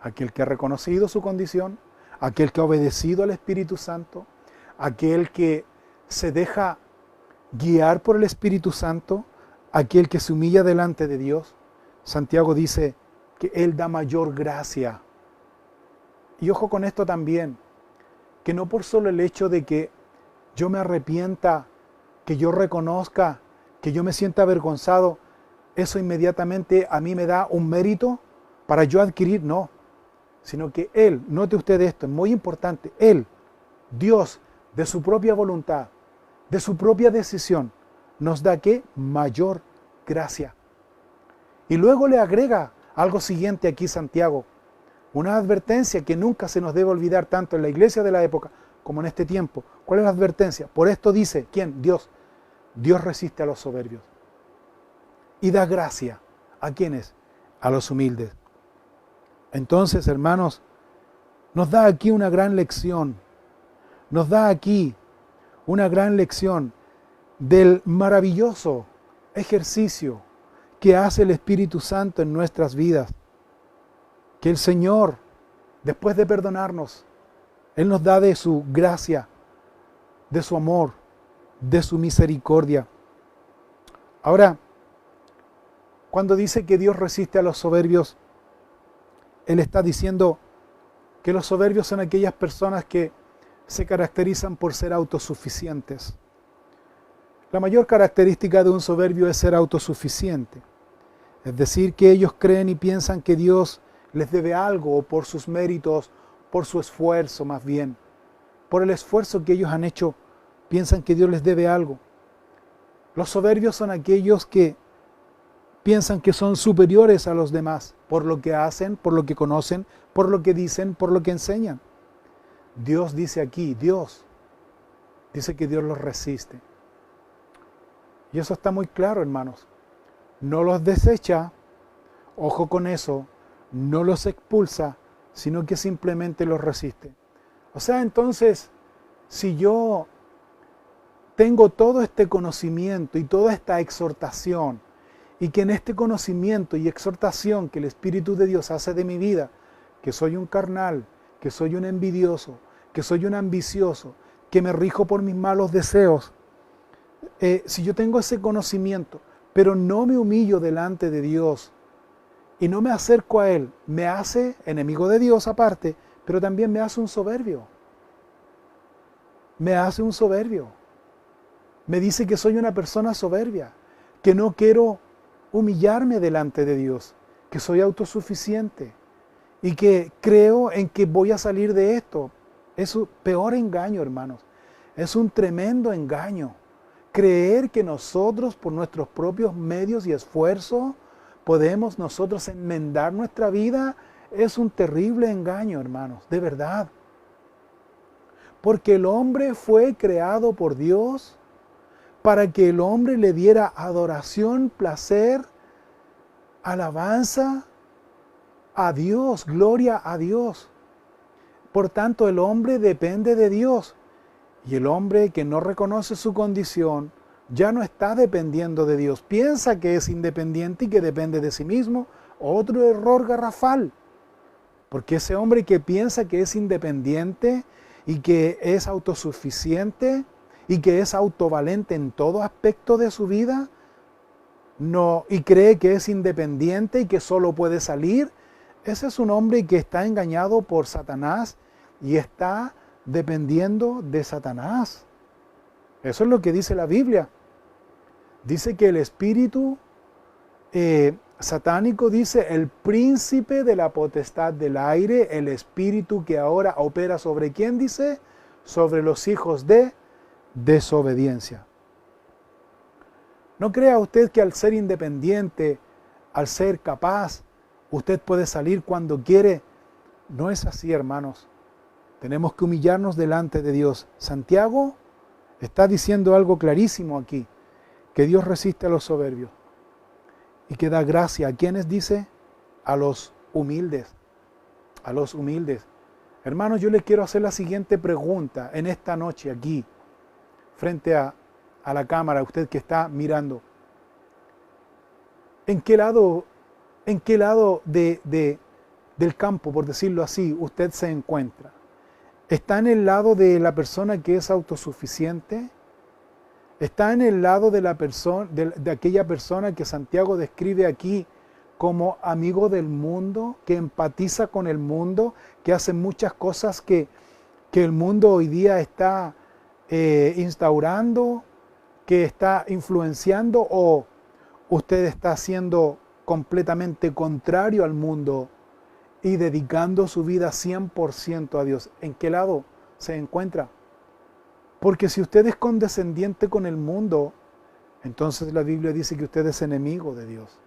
Aquel que ha reconocido su condición, aquel que ha obedecido al Espíritu Santo, aquel que se deja guiar por el Espíritu Santo, aquel que se humilla delante de Dios. Santiago dice que Él da mayor gracia. Y ojo con esto también, que no por solo el hecho de que yo me arrepienta, que yo reconozca, que yo me sienta avergonzado, eso inmediatamente a mí me da un mérito para yo adquirir, no. Sino que Él, note usted esto, es muy importante, Él, Dios, de su propia voluntad, de su propia decisión, nos da ¿qué? Mayor gracia. Y luego le agrega algo siguiente aquí Santiago, una advertencia que nunca se nos debe olvidar tanto en la iglesia de la época como en este tiempo. ¿Cuál es la advertencia? Por esto dice, ¿quién? Dios. Dios resiste a los soberbios y da gracia. ¿A quiénes? A los humildes. Entonces, hermanos, nos da aquí una gran lección. Nos da aquí una gran lección del maravilloso ejercicio que hace el Espíritu Santo en nuestras vidas. Que el Señor, después de perdonarnos, Él nos da de su gracia, de su amor, de su misericordia. Ahora, cuando dice que Dios resiste a los soberbios, Él está diciendo que los soberbios son aquellas personas que se caracterizan por ser autosuficientes. La mayor característica de un soberbio es ser autosuficiente. Es decir, que ellos creen y piensan que Dios les debe algo, o por sus méritos, por su esfuerzo más bien. Por el esfuerzo que ellos han hecho, piensan que Dios les debe algo. Los soberbios son aquellos que piensan que son superiores a los demás por lo que hacen, por lo que conocen, por lo que dicen, por lo que enseñan. Dios dice aquí, Dios dice que Dios los resiste. Y eso está muy claro, hermanos. No los desecha, ojo con eso, no los expulsa, sino que simplemente los resiste. O sea, entonces, si yo tengo todo este conocimiento y toda esta exhortación, y que en este conocimiento y exhortación que el Espíritu de Dios hace de mi vida, que soy un carnal, que soy un envidioso, que soy un ambicioso, que me rijo por mis malos deseos, si yo tengo ese conocimiento, pero no me humillo delante de Dios y no me acerco a Él, me hace enemigo de Dios aparte, pero también me hace un soberbio. Me hace un soberbio. Me dice que soy una persona soberbia, que no quiero humillarme delante de Dios, que soy autosuficiente y que creo en que voy a salir de esto. Es un peor engaño, hermanos. Es un tremendo engaño. Creer que nosotros, por nuestros propios medios y esfuerzos, podemos nosotros enmendar nuestra vida, es un terrible engaño, hermanos, de verdad. Porque el hombre fue creado por Dios para que el hombre le diera adoración, placer, alabanza a Dios, gloria a Dios. Por tanto, el hombre depende de Dios. Y el hombre que no reconoce su condición ya no está dependiendo de Dios. Piensa que es independiente y que depende de sí mismo. Otro error garrafal. Porque ese hombre que piensa que es independiente y que es autosuficiente y que es autovalente en todo aspecto de su vida, no, y cree que es independiente y que solo puede salir, ese es un hombre que está engañado por Satanás y está dependiendo de Satanás. Eso es lo que dice la Biblia. Dice que el espíritu satánico, dice, el príncipe de la potestad del aire, el espíritu que ahora opera sobre ¿quién dice? Sobre los hijos de desobediencia. No crea usted que al ser independiente, al ser capaz, usted puede salir cuando quiere. No es así, hermanos. Tenemos que humillarnos delante de Dios. Santiago está diciendo algo clarísimo aquí, que Dios resiste a los soberbios y que da gracia. ¿A quiénes dice? A los humildes. A los humildes. Hermanos, yo les quiero hacer la siguiente pregunta en esta noche aquí, frente a la cámara, usted que está mirando. ¿En qué lado del campo, por decirlo así, usted se encuentra? ¿Está en el lado de la persona que es autosuficiente? ¿Está en el lado de la persona, de aquella persona que Santiago describe aquí como amigo del mundo, que empatiza con el mundo, que hace muchas cosas que el mundo hoy día está instaurando, que está influenciando, o usted está siendo completamente contrario al mundo y dedicando su vida 100% a Dios? ¿En qué lado se encuentra? Porque si usted es condescendiente con el mundo, entonces la Biblia dice que usted es enemigo de Dios.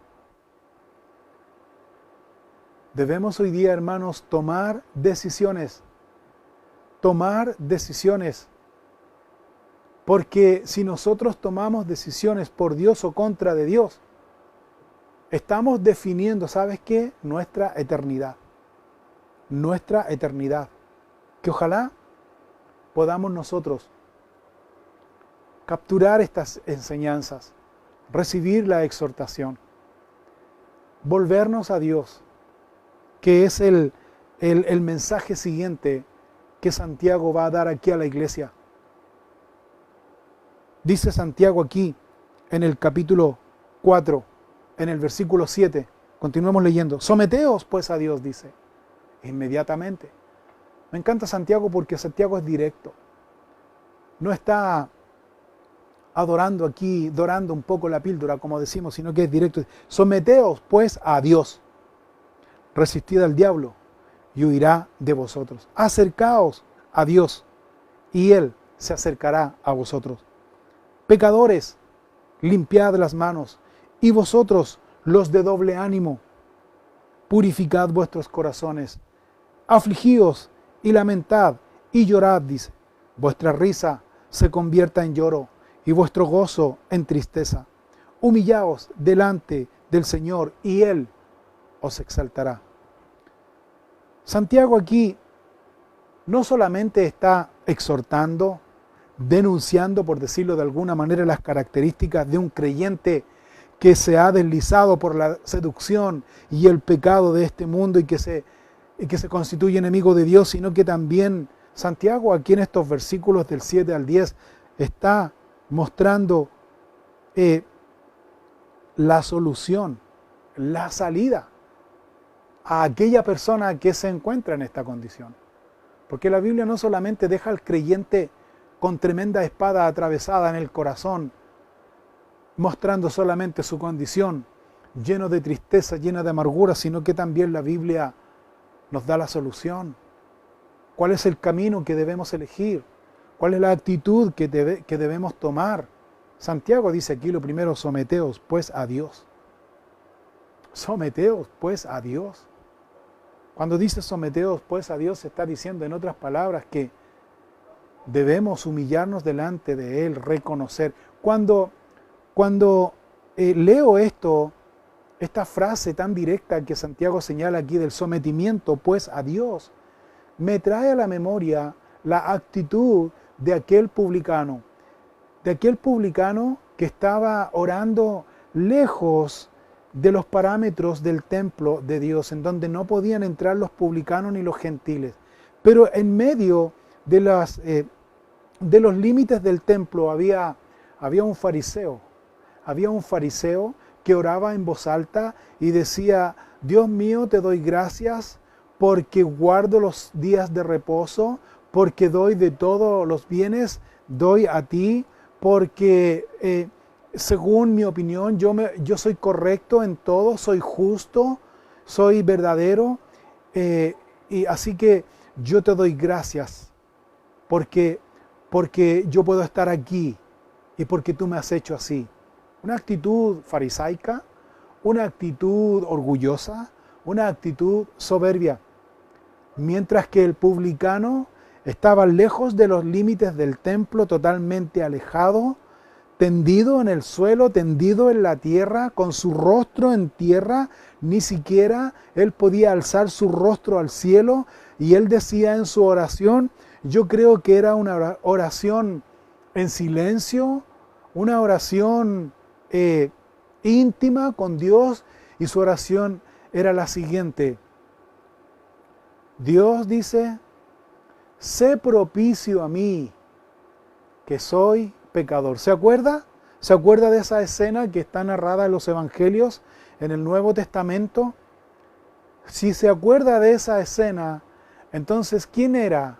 Debemos hoy día, hermanos, tomar decisiones. Tomar decisiones. Porque si nosotros tomamos decisiones por Dios o contra de Dios, estamos definiendo, ¿sabes qué? Nuestra eternidad. Nuestra eternidad. Que ojalá podamos nosotros capturar estas enseñanzas, recibir la exhortación, volvernos a Dios, que es el mensaje siguiente que Santiago va a dar aquí a la iglesia. Dice Santiago aquí en el capítulo 4, en el versículo 7, continuemos leyendo, someteos pues a Dios, dice, inmediatamente. Me encanta Santiago porque Santiago es directo, no está adorando aquí, dorando un poco la píldora, como decimos, sino que es directo. Someteos pues a Dios, resistid al diablo y huirá de vosotros. Acercaos a Dios y Él se acercará a vosotros. Pecadores, limpiad las manos, y vosotros, los de doble ánimo, purificad vuestros corazones. Afligíos y lamentad y llorad, dice. Vuestra risa se convierta en lloro y vuestro gozo en tristeza. Humillaos delante del Señor y Él os exaltará. Santiago aquí no solamente está exhortando, denunciando, por decirlo de alguna manera, las características de un creyente que se ha deslizado por la seducción y el pecado de este mundo y que se constituye enemigo de Dios, sino que también Santiago aquí en estos versículos del 7 al 10 está mostrando la solución, la salida a aquella persona que se encuentra en esta condición. Porque la Biblia no solamente deja al creyente con tremenda espada atravesada en el corazón, mostrando solamente su condición, lleno de tristeza, llena de amargura, sino que también la Biblia nos da la solución. ¿Cuál es el camino que debemos elegir? ¿Cuál es la actitud que debemos tomar? Santiago dice aquí lo primero, someteos pues a Dios. Someteos pues a Dios. Cuando dice someteos pues a Dios, se está diciendo en otras palabras que debemos humillarnos delante de Él, reconocer. Cuando leo esta frase tan directa que Santiago señala aquí del sometimiento pues a Dios, me trae a la memoria la actitud de aquel publicano que estaba orando lejos de los parámetros del templo de Dios, en donde no podían entrar los publicanos ni los gentiles. Pero en medio de los límites del templo había un fariseo. Había un fariseo que oraba en voz alta y decía, Dios mío, te doy gracias porque guardo los días de reposo, porque doy de todos los bienes, doy a ti, porque según mi opinión yo soy correcto en todo, soy justo, soy verdadero, y así que yo te doy gracias porque yo puedo estar aquí y porque tú me has hecho así. Una actitud farisaica, una actitud orgullosa, una actitud soberbia. Mientras que el publicano estaba lejos de los límites del templo, totalmente alejado, tendido en el suelo, tendido en la tierra, con su rostro en tierra, ni siquiera él podía alzar su rostro al cielo, y él decía en su oración, yo creo que era una oración en silencio, una oración íntima con Dios, y su oración era la siguiente: Dios, dice, sé propicio a mí, que soy pecador. ¿Se acuerda? ¿Se acuerda de esa escena que está narrada en los Evangelios, en el Nuevo Testamento? Si se acuerda de esa escena, entonces, ¿quién era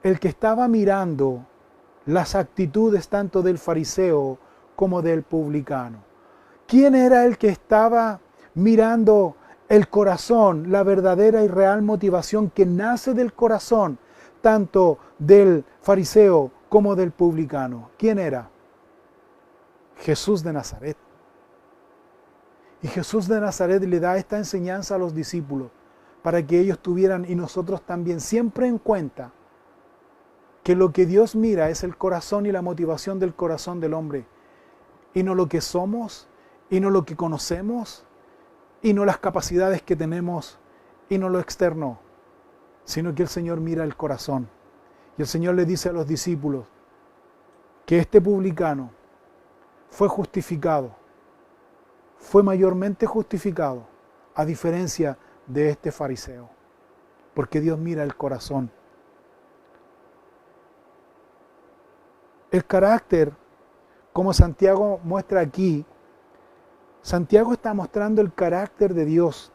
el que estaba mirando las actitudes tanto del fariseo como del publicano? ¿Quién era el que estaba mirando el corazón, la verdadera y real motivación que nace del corazón, tanto del fariseo como del publicano? ¿Quién era? Jesús de Nazaret. Y Jesús de Nazaret le da esta enseñanza a los discípulos para que ellos tuvieran, y nosotros también, siempre en cuenta que lo que Dios mira es el corazón y la motivación del corazón del hombre, y no lo que somos, y no lo que conocemos, y no las capacidades que tenemos, y no lo externo, sino que el Señor mira el corazón. Y el Señor le dice a los discípulos que este publicano fue justificado, fue mayormente justificado, a diferencia de este fariseo, porque Dios mira el corazón. El carácter, como Santiago muestra aquí, Santiago está mostrando el carácter de Dios.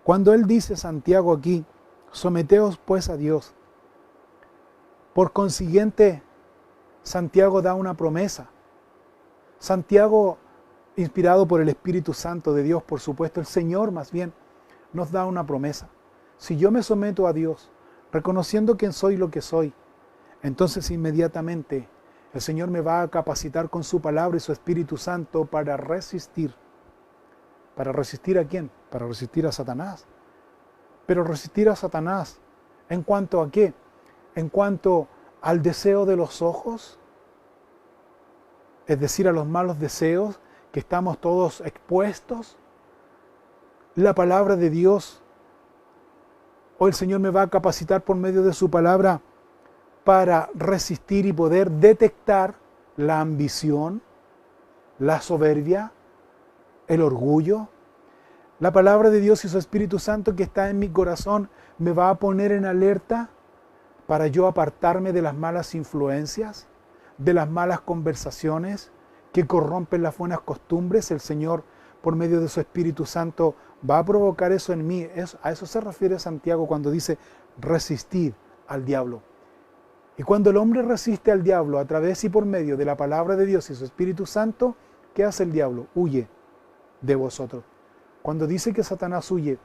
Cuando él dice, Santiago aquí, someteos pues a Dios. Por consiguiente, Santiago da una promesa. Santiago, inspirado por el Espíritu Santo de Dios, por supuesto, el Señor más bien, nos da una promesa. Si yo me someto a Dios, reconociendo que soy lo que soy, entonces inmediatamente el Señor me va a capacitar con su palabra y su Espíritu Santo para resistir. ¿Para resistir a quién? Para resistir a Satanás. Pero resistir a Satanás, ¿en cuanto a qué? En cuanto al deseo de los ojos, es decir, a los malos deseos, que estamos todos expuestos. La palabra de Dios, o el Señor me va a capacitar por medio de su palabra para resistir y poder detectar la ambición, la soberbia, el orgullo. La palabra de Dios y su Espíritu Santo que está en mi corazón me va a poner en alerta para yo apartarme de las malas influencias, de las malas conversaciones que corrompen las buenas costumbres. El Señor, por medio de su Espíritu Santo, va a provocar eso en mí. A eso se refiere Santiago cuando dice resistir al diablo. Y cuando el hombre resiste al diablo a través y por medio de la palabra de Dios y su Espíritu Santo, ¿qué hace el diablo? Huye de vosotros. Cuando dice que Satanás huye,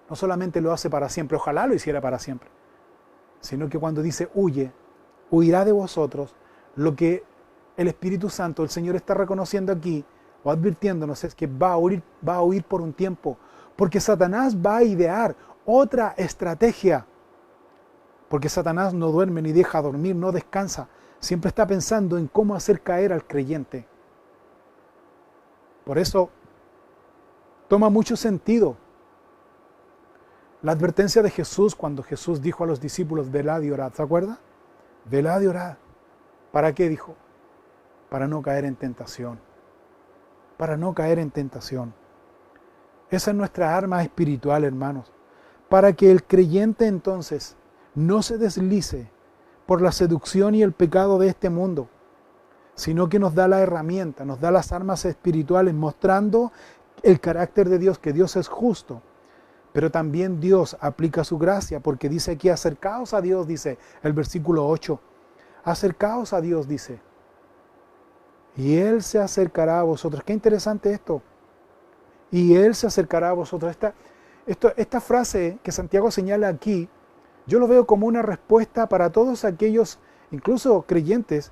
no solamente lo hace para siempre, ojalá lo hiciera para siempre, sino que cuando dice huye, huirá de vosotros. Lo que el Espíritu Santo, el Señor está reconociendo aquí, o advirtiéndonos, es que va a huir por un tiempo, porque Satanás va a idear otra estrategia. Porque Satanás no duerme ni deja dormir, no descansa. Siempre está pensando en cómo hacer caer al creyente. Por eso toma mucho sentido la advertencia de Jesús cuando Jesús dijo a los discípulos, velad y orad. ¿Se acuerda? Velad y orad. ¿Para qué dijo? Para no caer en tentación. Para no caer en tentación. Esa es nuestra arma espiritual, hermanos. Para que el creyente entonces no se deslice por la seducción y el pecado de este mundo, sino que nos da la herramienta, nos da las armas espirituales, mostrando el carácter de Dios, que Dios es justo, pero también Dios aplica su gracia, porque dice aquí, acercaos a Dios, dice el versículo 8, acercaos a Dios, dice, y Él se acercará a vosotros. Qué interesante esto. Y Él se acercará a vosotros. Esta frase que Santiago señala aquí, yo lo veo como una respuesta para todos aquellos, incluso creyentes,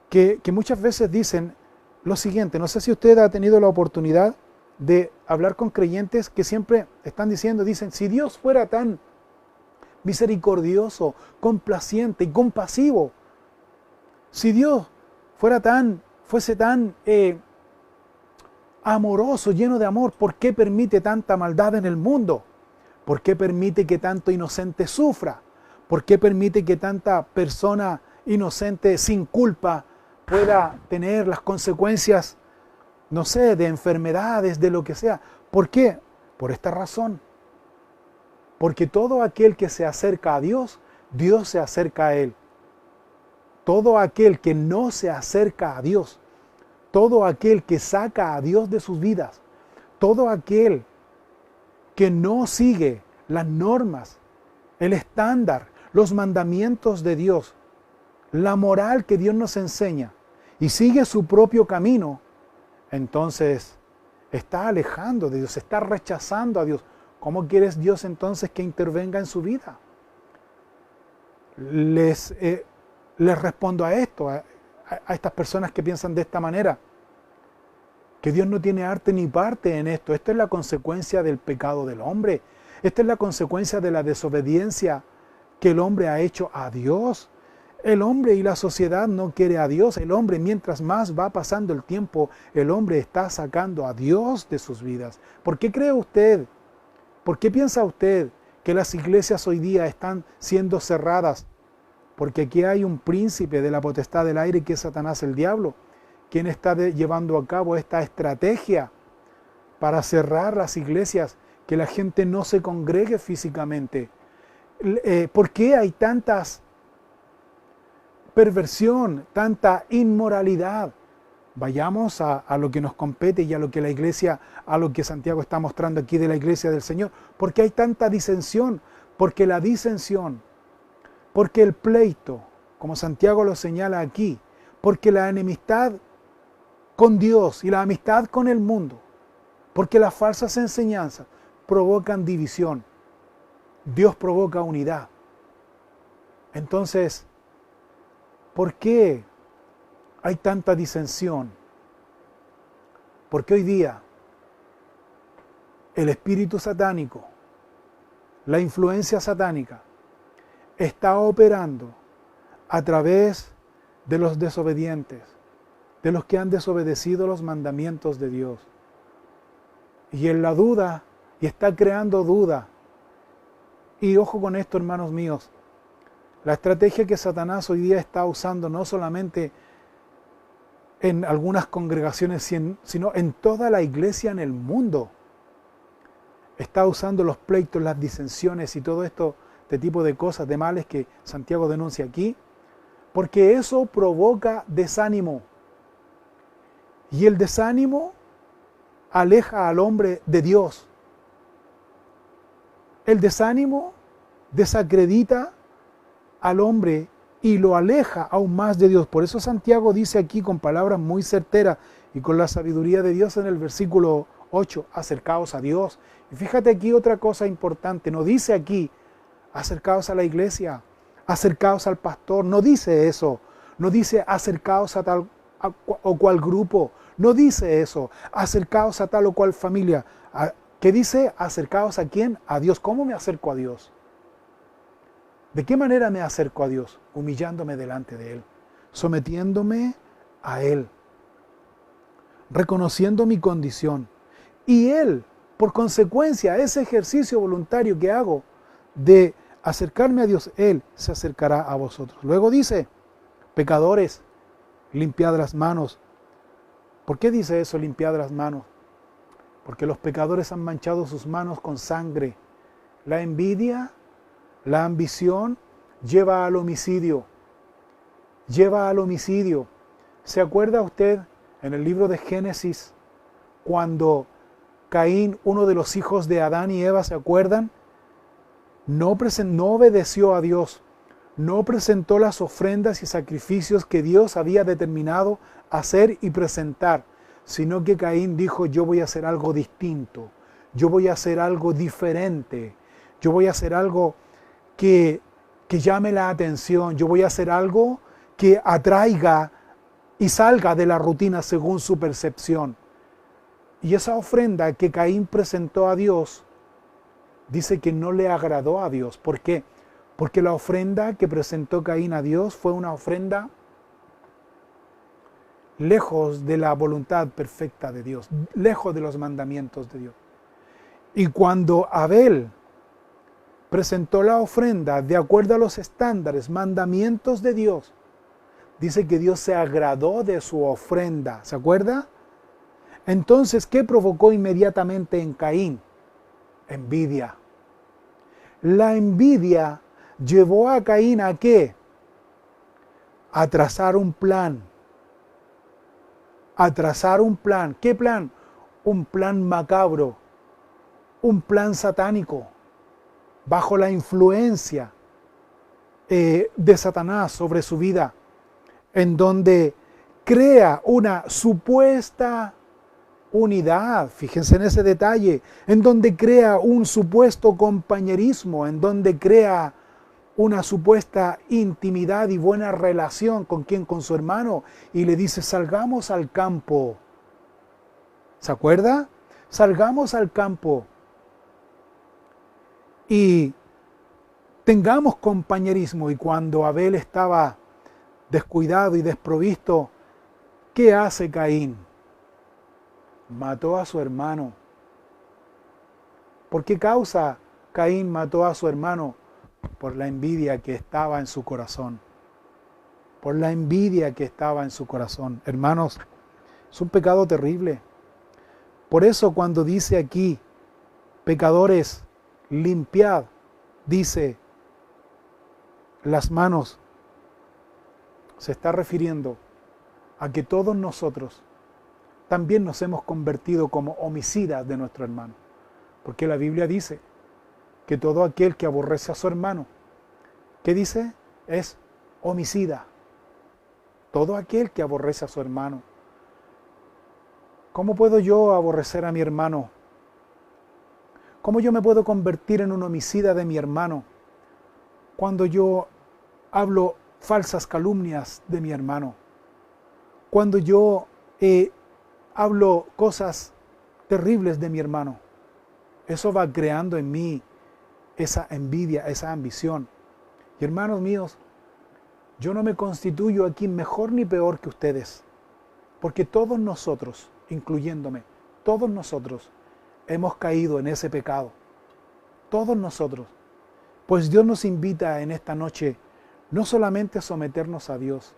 que muchas veces dicen lo siguiente. No sé si usted ha tenido la oportunidad de hablar con creyentes que siempre están dicen, si Dios fuera tan misericordioso, complaciente y compasivo, si Dios fuese tan amoroso, lleno de amor, ¿por qué permite tanta maldad en el mundo? ¿Por qué permite que tanto inocente sufra? ¿Por qué permite que tanta persona inocente sin culpa pueda tener las consecuencias, no sé, de enfermedades, de lo que sea? ¿Por qué? Por esta razón. Porque todo aquel que se acerca a Dios, Dios se acerca a él. Todo aquel que no se acerca a Dios, todo aquel que saca a Dios de sus vidas, todo aquel que no sigue las normas, el estándar, los mandamientos de Dios, la moral que Dios nos enseña y sigue su propio camino, entonces está alejando de Dios, está rechazando a Dios. ¿Cómo quieres Dios entonces que intervenga en su vida? Les respondo a esto, a estas personas que piensan de esta manera, que Dios no tiene arte ni parte en esto. Esto es la consecuencia del pecado del hombre. Esta es la consecuencia de la desobediencia que el hombre ha hecho a Dios. El hombre y la sociedad no quiere a Dios. El hombre, mientras más va pasando el tiempo, el hombre está sacando a Dios de sus vidas. ¿Por qué cree usted? ¿Por qué piensa usted que las iglesias hoy día están siendo cerradas? Porque aquí hay un príncipe de la potestad del aire que es Satanás, el diablo, quien está llevando a cabo esta estrategia para cerrar las iglesias, que la gente no se congregue físicamente. ¿Por qué hay tantas perversión, tanta inmoralidad? Vayamos a lo que nos compete y a lo que la iglesia, a lo que Santiago está mostrando aquí de la iglesia del Señor. ¿Por qué hay tanta disensión? Porque la disensión, porque el pleito, como Santiago lo señala aquí, porque la enemistad con Dios y la amistad con el mundo, porque las falsas enseñanzas provocan división. Dios provoca unidad. Entonces, ¿por qué hay tanta disensión? Porque hoy día el espíritu satánico, la influencia satánica, está operando a través de los desobedientes, de los que han desobedecido los mandamientos de Dios. Y en la duda, y está creando duda. Y ojo con esto, hermanos míos, la estrategia que Satanás hoy día está usando no solamente en algunas congregaciones, sino en toda la iglesia en el mundo. Está usando los pleitos, las disensiones y todo esto, este tipo de cosas, de males que Santiago denuncia aquí, porque eso provoca desánimo. Y el desánimo aleja al hombre de Dios. El desánimo desacredita al hombre y lo aleja aún más de Dios. Por eso Santiago dice aquí con palabras muy certeras y con la sabiduría de Dios en el versículo 8, acercaos a Dios. Y fíjate aquí otra cosa importante, no dice aquí, acercaos a la iglesia, acercaos al pastor, no dice eso, no dice acercaos a tal o cual grupo, no dice eso, acercaos a tal o cual familia. ¿Qué dice? Acercaos a quién? A Dios. ¿Cómo me acerco a Dios? ¿De qué manera me acerco a Dios? Humillándome delante de Él, sometiéndome a Él, reconociendo mi condición. Y Él, por consecuencia, ese ejercicio voluntario que hago de acercarme a Dios, Él se acercará a vosotros. Luego dice, pecadores, limpiad las manos. ¿Por qué dice eso, limpiad las manos? Porque los pecadores han manchado sus manos con sangre. La envidia, la ambición lleva al homicidio. Lleva al homicidio. ¿Se acuerda usted en el libro de Génesis cuando Caín, uno de los hijos de Adán y Eva, ¿se acuerdan? No obedeció a Dios, no presentó las ofrendas y sacrificios que Dios había determinado hacer y presentar, sino que Caín dijo, yo voy a hacer algo distinto, yo voy a hacer algo diferente, yo voy a hacer algo que llame la atención, yo voy a hacer algo que atraiga y salga de la rutina según su percepción. Y esa ofrenda que Caín presentó a Dios, dice que no le agradó a Dios. ¿Por qué? Porque la ofrenda que presentó Caín a Dios fue una ofrenda lejos de la voluntad perfecta de Dios, lejos de los mandamientos de Dios. Y cuando Abel presentó la ofrenda de acuerdo a los estándares, mandamientos de Dios, dice que Dios se agradó de su ofrenda. ¿Se acuerda? Entonces, ¿qué provocó inmediatamente en Caín? Envidia. La envidia llevó a Caín ¿a qué? A trazar un plan. A trazar un plan. ¿Qué plan? Un plan macabro. Un plan satánico. Bajo la influencia de Satanás sobre su vida. En donde crea una supuesta unidad, fíjense en ese detalle, en donde crea un supuesto compañerismo, en donde crea una supuesta intimidad y buena relación con quien, con su hermano, y le dice, salgamos al campo. ¿Se acuerda? Salgamos al campo y tengamos compañerismo. Y cuando Abel estaba descuidado y desprovisto, ¿qué hace Caín? Mató a su hermano. ¿Por qué causa Caín mató a su hermano? Por la envidia que estaba en su corazón. Por la envidia que estaba en su corazón. Hermanos, es un pecado terrible. Por eso cuando dice aquí, pecadores, limpiad, dice, las manos, se está refiriendo a que todos nosotros también nos hemos convertido como homicidas de nuestro hermano. Porque la Biblia dice que todo aquel que aborrece a su hermano, ¿qué dice? Es homicida. Todo aquel que aborrece a su hermano. ¿Cómo puedo yo aborrecer a mi hermano? ¿Cómo yo me puedo convertir en un homicida de mi hermano cuando yo hablo falsas calumnias de mi hermano? Cuando yo hablo cosas terribles de mi hermano. Eso va creando en mí esa envidia, esa ambición. Y hermanos míos, yo no me constituyo aquí mejor ni peor que ustedes, porque todos nosotros, incluyéndome, todos nosotros hemos caído en ese pecado. Todos nosotros. Pues Dios nos invita en esta noche no solamente a someternos a Dios,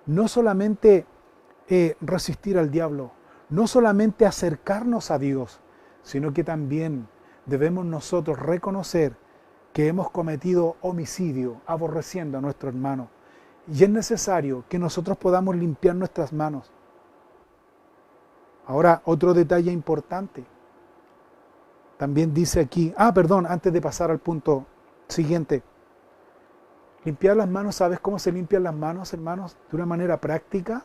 no solamente resistir al diablo, no solamente acercarnos a Dios, sino que también debemos nosotros reconocer que hemos cometido homicidio, aborreciendo a nuestro hermano. Y es necesario que nosotros podamos limpiar nuestras manos. Ahora, otro detalle importante. También dice aquí, antes de pasar al punto siguiente. Limpiar las manos, ¿sabes cómo se limpian las manos, hermanos? De una manera práctica.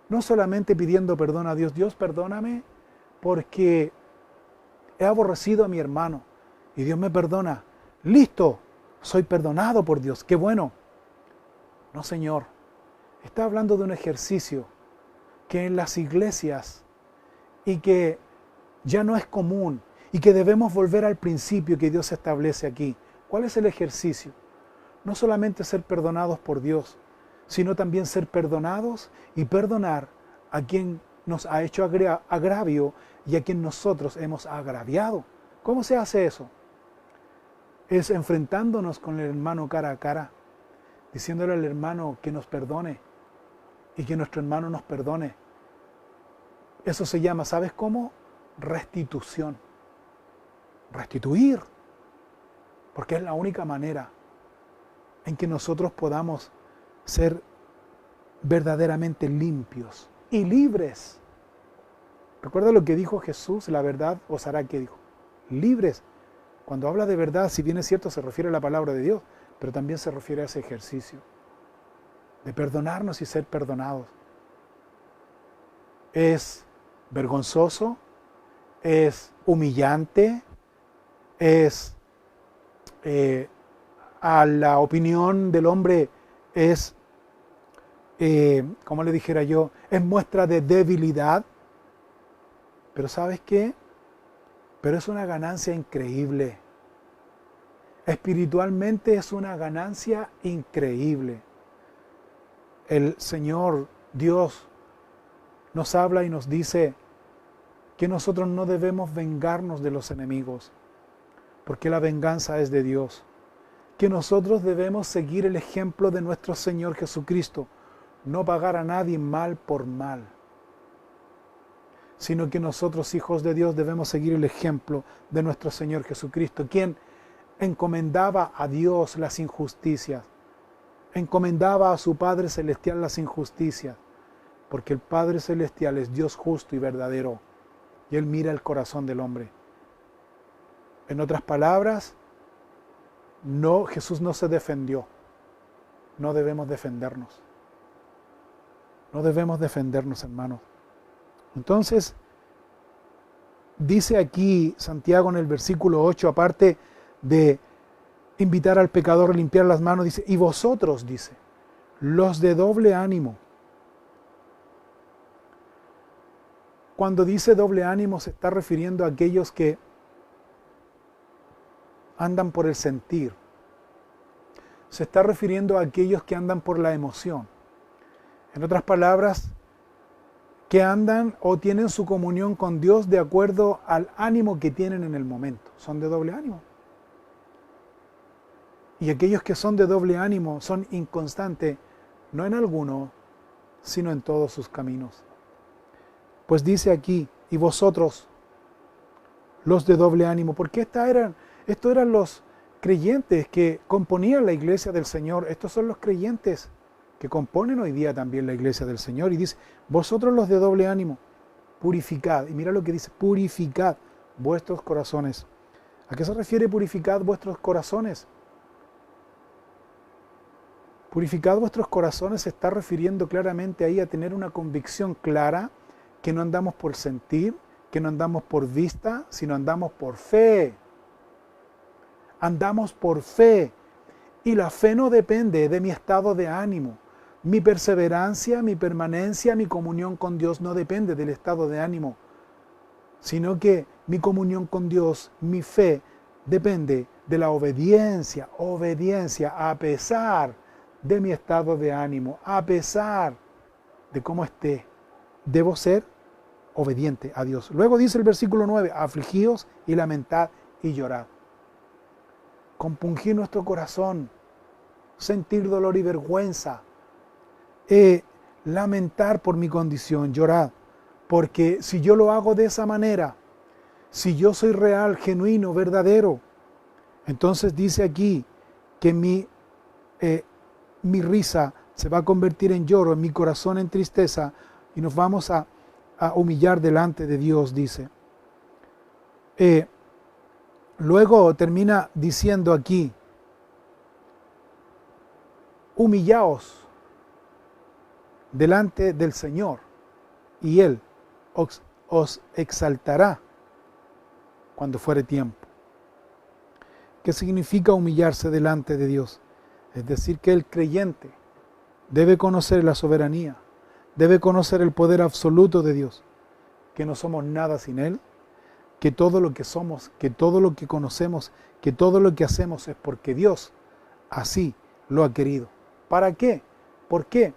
No solamente pidiendo perdón a Dios. Dios, perdóname porque he aborrecido a mi hermano. Y Dios me perdona. Listo, soy perdonado por Dios. ¡Qué bueno! No, Señor. Está hablando de un ejercicio que en las iglesias y que ya no es común y que debemos volver al principio que Dios establece aquí. ¿Cuál es el ejercicio? No solamente ser perdonados por Dios, sino también ser perdonados y perdonar a quien nos ha hecho agravio y a quien nosotros hemos agraviado. ¿Cómo se hace eso? Es enfrentándonos con el hermano cara a cara, diciéndole al hermano que nos perdone y que nuestro hermano nos perdone. Eso se llama, ¿sabes cómo? Restitución. Restituir. Porque es la única manera en que nosotros podamos ser verdaderamente limpios y libres. ¿Recuerda lo que dijo Jesús? La verdad os hará, ¿qué dijo? Libres. Cuando habla de verdad, si bien es cierto, se refiere a la palabra de Dios, pero también se refiere a ese ejercicio de perdonarnos y ser perdonados. Es vergonzoso, es humillante, es a la opinión del hombre es, como le dijera yo, es muestra de debilidad. Pero ¿sabes qué? Pero es una ganancia increíble. Espiritualmente es una ganancia increíble. El Señor Dios nos habla y nos dice que nosotros no debemos vengarnos de los enemigos, porque la venganza es de Dios. Que nosotros debemos seguir el ejemplo de nuestro Señor Jesucristo, no pagar a nadie mal por mal, sino que nosotros, hijos de Dios, debemos seguir el ejemplo de nuestro Señor Jesucristo, quien encomendaba a Dios las injusticias, encomendaba a su Padre Celestial las injusticias, porque el Padre Celestial es Dios justo y verdadero, y Él mira el corazón del hombre. En otras palabras, Jesús no se defendió. No debemos defendernos. No debemos defendernos, hermanos. Entonces, dice aquí Santiago en el versículo 8, aparte de invitar al pecador a limpiar las manos, dice, y vosotros, dice, los de doble ánimo. Cuando dice doble ánimo se está refiriendo a aquellos que andan por el sentir, se está refiriendo a aquellos que andan por la emoción. En otras palabras, que andan o tienen su comunión con Dios de acuerdo al ánimo que tienen en el momento. Son de doble ánimo. Y aquellos que son de doble ánimo son inconstantes, no en alguno, sino en todos sus caminos. Pues dice aquí, y vosotros, los de doble ánimo, porque estos eran los creyentes que componían la iglesia del Señor. Estos son los creyentes que componen hoy día también la iglesia del Señor. Y dice, vosotros los de doble ánimo, purificad. Y mira lo que dice, purificad vuestros corazones. ¿A qué se refiere purificad vuestros corazones? Purificad vuestros corazones se está refiriendo claramente ahí a tener una convicción clara, que no andamos por sentir, que no andamos por vista, sino andamos por fe. Andamos por fe. Y la fe no depende de mi estado de ánimo. Mi perseverancia, mi permanencia, mi comunión con Dios no depende del estado de ánimo, sino que mi comunión con Dios, mi fe, depende de la obediencia. Obediencia a pesar de mi estado de ánimo, a pesar de cómo esté. Debo ser obediente a Dios. Luego dice el versículo 9, afligíos y lamentad y llorad. Compungir nuestro corazón, sentir dolor y vergüenza, lamentar por mi condición, llorad. Porque si yo lo hago de esa manera, si yo soy real, genuino, verdadero, entonces dice aquí que mi risa se va a convertir en lloro, en mi corazón en tristeza, y nos vamos a humillar delante de Dios, dice. Luego termina diciendo aquí, humillaos delante del Señor, y Él os exaltará cuando fuere tiempo. ¿Qué significa humillarse delante de Dios? Es decir, que el creyente debe conocer la soberanía, debe conocer el poder absoluto de Dios, que no somos nada sin Él, que todo lo que somos, que todo lo que conocemos, que todo lo que hacemos es porque Dios así lo ha querido. ¿Para qué? ¿Por qué?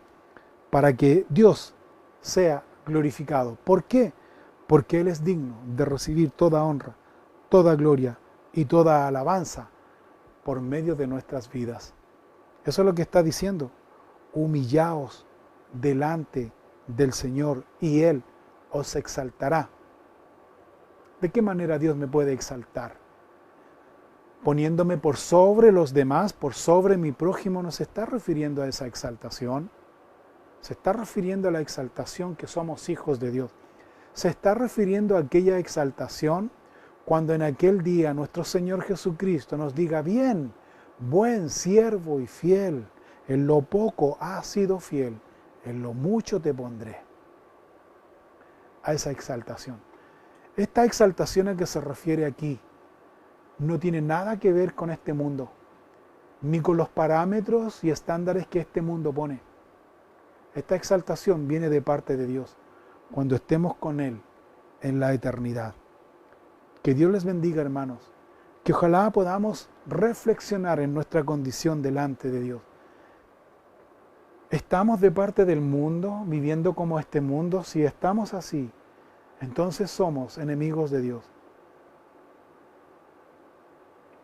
Para que Dios sea glorificado. ¿Por qué? Porque Él es digno de recibir toda honra, toda gloria y toda alabanza por medio de nuestras vidas. Eso es lo que está diciendo. Humillaos delante del Señor y Él os exaltará. ¿De qué manera Dios me puede exaltar? Poniéndome por sobre los demás, por sobre mi prójimo. ¿No se está refiriendo a esa exaltación? Se está refiriendo a la exaltación que somos hijos de Dios. Se está refiriendo a aquella exaltación cuando en aquel día nuestro Señor Jesucristo nos diga, bien, buen siervo y fiel, en lo poco has sido fiel, en lo mucho te pondré. A esa exaltación. Esta exaltación a que se refiere aquí no tiene nada que ver con este mundo, ni con los parámetros y estándares que este mundo pone. Esta exaltación viene de parte de Dios, cuando estemos con Él en la eternidad. Que Dios les bendiga, hermanos. Que ojalá podamos reflexionar en nuestra condición delante de Dios. ¿Estamos de parte del mundo, viviendo como este mundo? Si estamos así, entonces somos enemigos de Dios.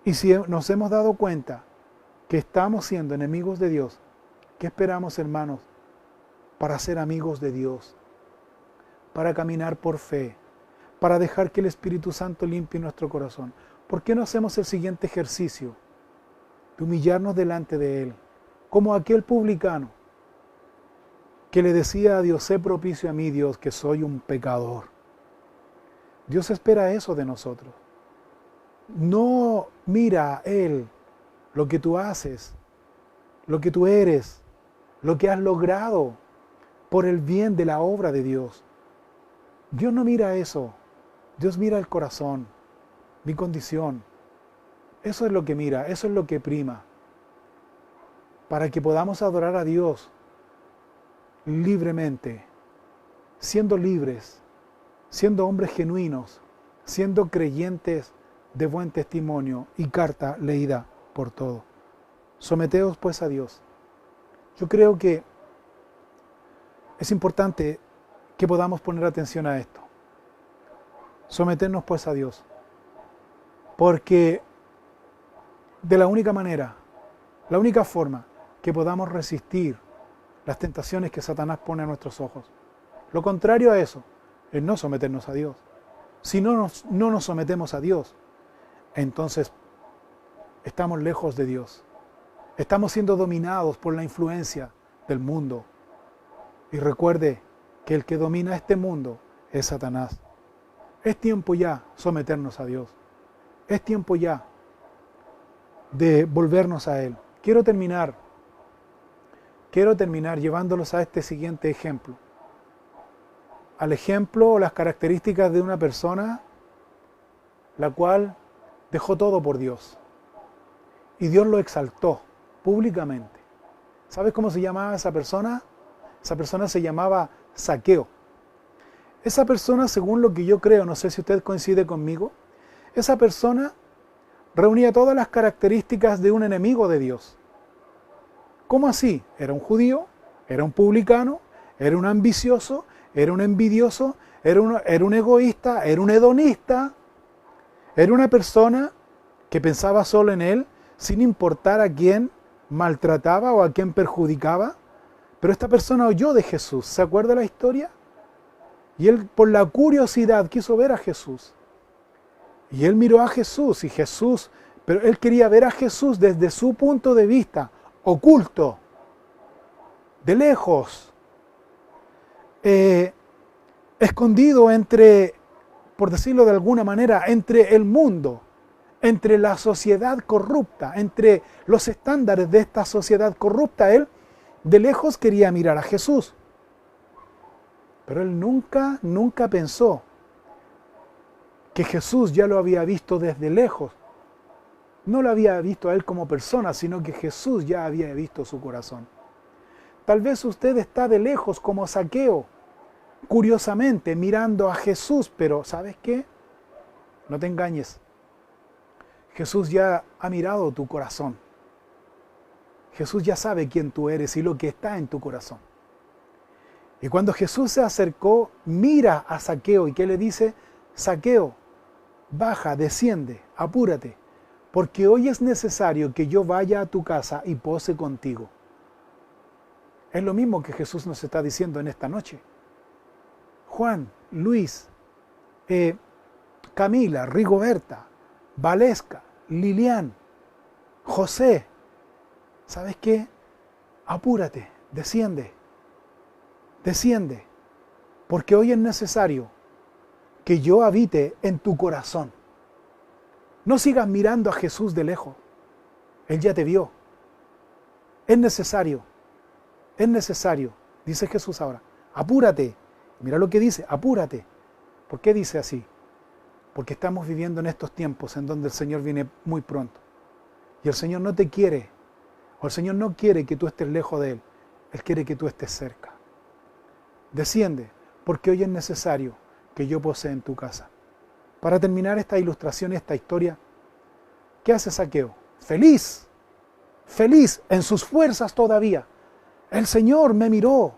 Y si nos hemos dado cuenta que estamos siendo enemigos de Dios, ¿qué esperamos, hermanos, para ser amigos de Dios? Para caminar por fe, para dejar que el Espíritu Santo limpie nuestro corazón. ¿Por qué no hacemos el siguiente ejercicio? De humillarnos delante de Él, como aquel publicano que le decía a Dios, sé propicio a mí, Dios, que soy un pecador. Dios espera eso de nosotros. No mira a Él lo que tú haces, lo que tú eres, lo que has logrado por el bien de la obra de Dios. Dios no mira eso. Dios mira el corazón, mi condición. Eso es lo que mira, eso es lo que prima. Para que podamos adorar a Dios libremente, siendo libres, siendo hombres genuinos, siendo creyentes de buen testimonio y carta leída por todos. Someteos pues a Dios. Yo creo que es importante que podamos poner atención a esto. Someternos pues a Dios. Porque de la única manera, la única forma que podamos resistir las tentaciones que Satanás pone a nuestros ojos. Lo contrario a eso es no someternos a Dios. Si no nos sometemos a Dios, entonces estamos lejos de Dios. Estamos siendo dominados por la influencia del mundo. Y recuerde que el que domina este mundo es Satanás. Es tiempo ya someternos a Dios. Es tiempo ya de volvernos a Él. Quiero terminar llevándolos a este siguiente ejemplo. Al ejemplo o las características de una persona la cual dejó todo por Dios. Y Dios lo exaltó públicamente. ¿Sabes cómo se llamaba esa persona? Esa persona se llamaba Zaqueo. Esa persona, según lo que yo creo, no sé si usted coincide conmigo, esa persona reunía todas las características de un enemigo de Dios. ¿Cómo así? Era un judío, era un publicano, era un ambicioso, era un envidioso, era un egoísta, era un hedonista, era una persona que pensaba solo en él, sin importar a quién maltrataba o a quién perjudicaba. Pero esta persona oyó de Jesús, ¿se acuerda la historia? Y él por la curiosidad quiso ver a Jesús. Y él miró a Jesús y Jesús, pero él quería ver a Jesús desde su punto de vista, oculto, de lejos, escondido entre, por decirlo de alguna manera, entre el mundo, entre la sociedad corrupta, entre los estándares de esta sociedad corrupta. Él de lejos quería mirar a Jesús. Pero él nunca pensó que Jesús ya lo había visto desde lejos. No lo había visto a él como persona, sino que Jesús ya había visto su corazón. Tal vez usted está de lejos como Zaqueo, curiosamente mirando a Jesús, pero ¿sabes qué? No te engañes. Jesús ya ha mirado tu corazón. Jesús ya sabe quién tú eres y lo que está en tu corazón. Y cuando Jesús se acercó, mira a Zaqueo y ¿qué le dice? Zaqueo, baja, desciende, apúrate, porque hoy es necesario que yo vaya a tu casa y pose contigo. Es lo mismo que Jesús nos está diciendo en esta noche. Juan, Luis, Camila, Rigoberta, Valesca, Lilian, José, ¿sabes qué? Apúrate, desciende, porque hoy es necesario que yo habite en tu corazón. No sigas mirando a Jesús de lejos, Él ya te vio. Es necesario, dice Jesús ahora, apúrate. Mira lo que dice, apúrate. ¿Por qué dice así? Porque estamos viviendo en estos tiempos en donde el Señor viene muy pronto. Y el Señor no te quiere, o el Señor no quiere que tú estés lejos de Él. Él quiere que tú estés cerca. Desciende, porque hoy es necesario que yo posee en tu casa. Para terminar esta ilustración y esta historia, ¿qué hace Zaqueo? Feliz, en sus fuerzas todavía. El Señor me miró,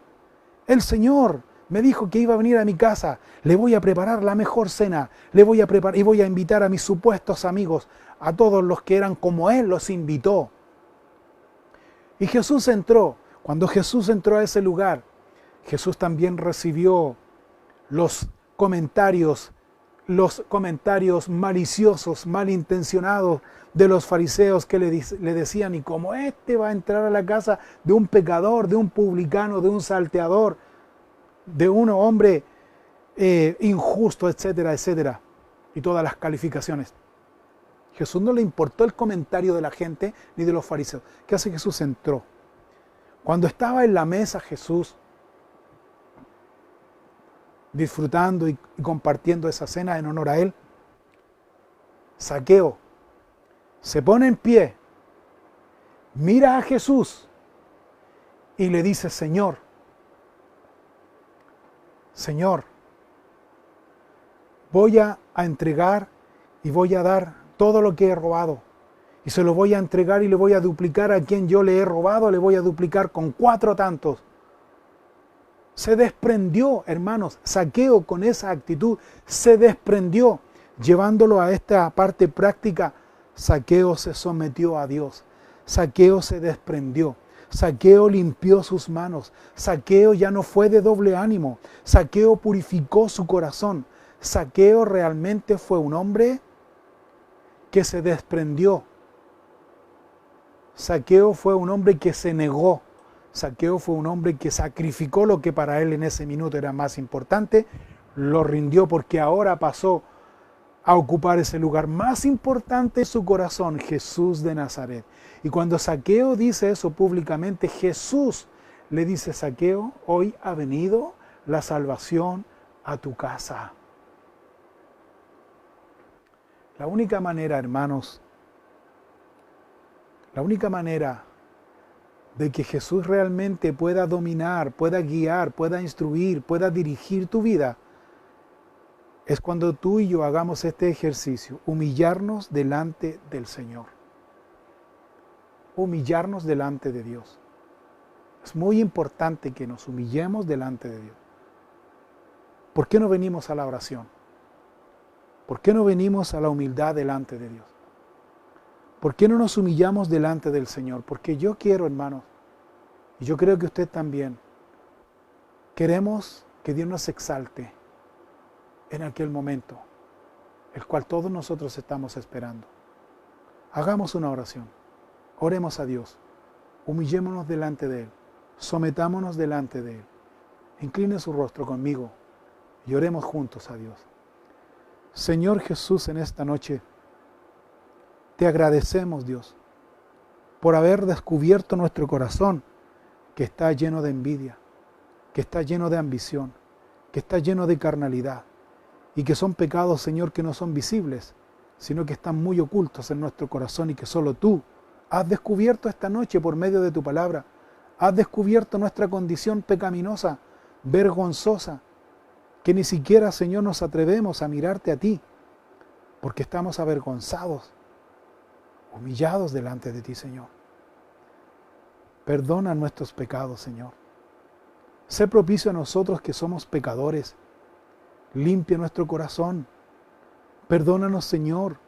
el Señor me dijo que iba a venir a mi casa, le voy a preparar la mejor cena, le voy a preparar y voy a invitar a mis supuestos amigos, a todos los que eran como Él los invitó. Y Jesús entró. Cuando Jesús entró a ese lugar, Jesús también recibió los comentarios maliciosos, malintencionados de los fariseos que le decían, y como este va a entrar a la casa de un pecador, de un publicano, de un salteador, de un hombre injusto, etcétera, etcétera, y todas las calificaciones. Jesús no le importó el comentario de la gente ni de los fariseos. ¿Qué hace Jesús? Entró. Cuando estaba en la mesa Jesús, disfrutando y compartiendo esa cena en honor a Él, Zaqueo se pone en pie, mira a Jesús y le dice, Señor, voy a entregar y voy a dar todo lo que he robado y se lo voy a entregar y le voy a duplicar a quien yo le he robado, le voy a duplicar con 4 tantos. Se desprendió, hermanos, Zaqueo con esa actitud se desprendió, llevándolo a esta parte práctica. Zaqueo se sometió a Dios, Zaqueo se desprendió, Zaqueo limpió sus manos, Zaqueo ya no fue de doble ánimo, Zaqueo purificó su corazón, Zaqueo realmente fue un hombre que se desprendió. Zaqueo fue un hombre que se negó. Zaqueo fue un hombre que sacrificó lo que para él en ese minuto era más importante, lo rindió porque ahora pasó a ocupar ese lugar más importante en su corazón, Jesús de Nazaret. Y cuando Zaqueo dice eso públicamente, Jesús le dice: Zaqueo, hoy ha venido la salvación a tu casa. La única manera, hermanos, la única manera de que Jesús realmente pueda dominar, pueda guiar, pueda instruir, pueda dirigir tu vida, es cuando tú y yo hagamos este ejercicio, humillarnos delante del Señor. Humillarnos delante de Dios. Es muy importante que nos humillemos delante de Dios. ¿Por qué no venimos a la oración? ¿Por qué no venimos a la humildad delante de Dios? ¿Por qué no nos humillamos delante del Señor? Porque yo quiero, hermanos, y yo creo que usted también, queremos que Dios nos exalte en aquel momento, el cual todos nosotros estamos esperando. Hagamos una oración, oremos a Dios, humillémonos delante de Él, sometámonos delante de Él. Incline su rostro conmigo y oremos juntos a Dios. Señor Jesús, en esta noche, te agradecemos, Dios, por haber descubierto nuestro corazón, que está lleno de envidia, que está lleno de ambición, que está lleno de carnalidad, y que son pecados, Señor, que no son visibles, sino que están muy ocultos en nuestro corazón y que solo tú has descubierto esta noche por medio de tu palabra. Has descubierto nuestra condición pecaminosa, vergonzosa, que ni siquiera, Señor, nos atrevemos a mirarte a ti, porque estamos avergonzados, humillados delante de ti, Señor. Perdona nuestros pecados, Señor. Sé propicio a nosotros que somos pecadores. Limpia nuestro corazón. Perdónanos, Señor,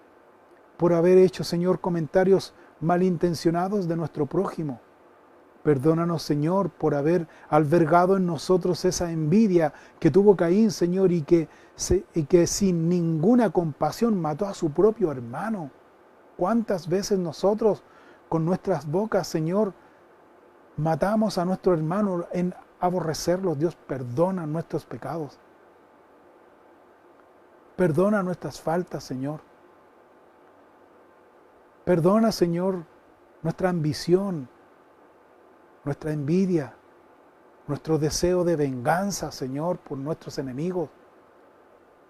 por haber hecho, Señor, comentarios malintencionados de nuestro prójimo. Perdónanos, Señor, por haber albergado en nosotros esa envidia que tuvo Caín, Señor, y que sin ninguna compasión mató a su propio hermano. ¿Cuántas veces nosotros con nuestras bocas, Señor, matamos a nuestro hermano en aborrecerlos? Dios, perdona nuestros pecados. Perdona nuestras faltas, Señor. Perdona, Señor, nuestra ambición, nuestra envidia, nuestro deseo de venganza, Señor, por nuestros enemigos.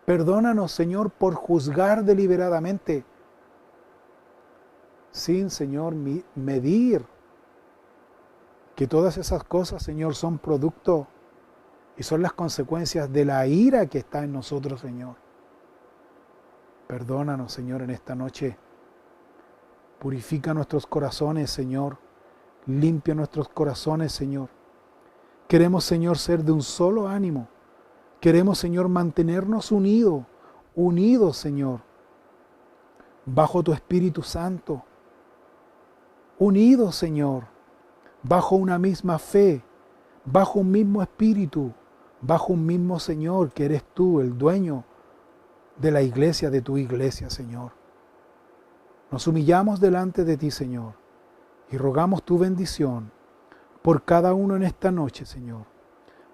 Perdónanos, Señor, por juzgar deliberadamente, sin, Señor, medir que todas esas cosas, Señor, son producto y son las consecuencias de la ira que está en nosotros, Señor. Perdónanos, Señor, en esta noche. Purifica nuestros corazones, Señor. Limpia nuestros corazones, Señor. Queremos, Señor, ser de un solo ánimo. Queremos, Señor, mantenernos unidos, Señor, bajo tu Espíritu Santo. Unidos, Señor, bajo una misma fe, bajo un mismo espíritu, bajo un mismo Señor, que eres tú, el dueño de la iglesia, de tu iglesia, Señor. Nos humillamos delante de ti, Señor, y rogamos tu bendición por cada uno en esta noche, Señor,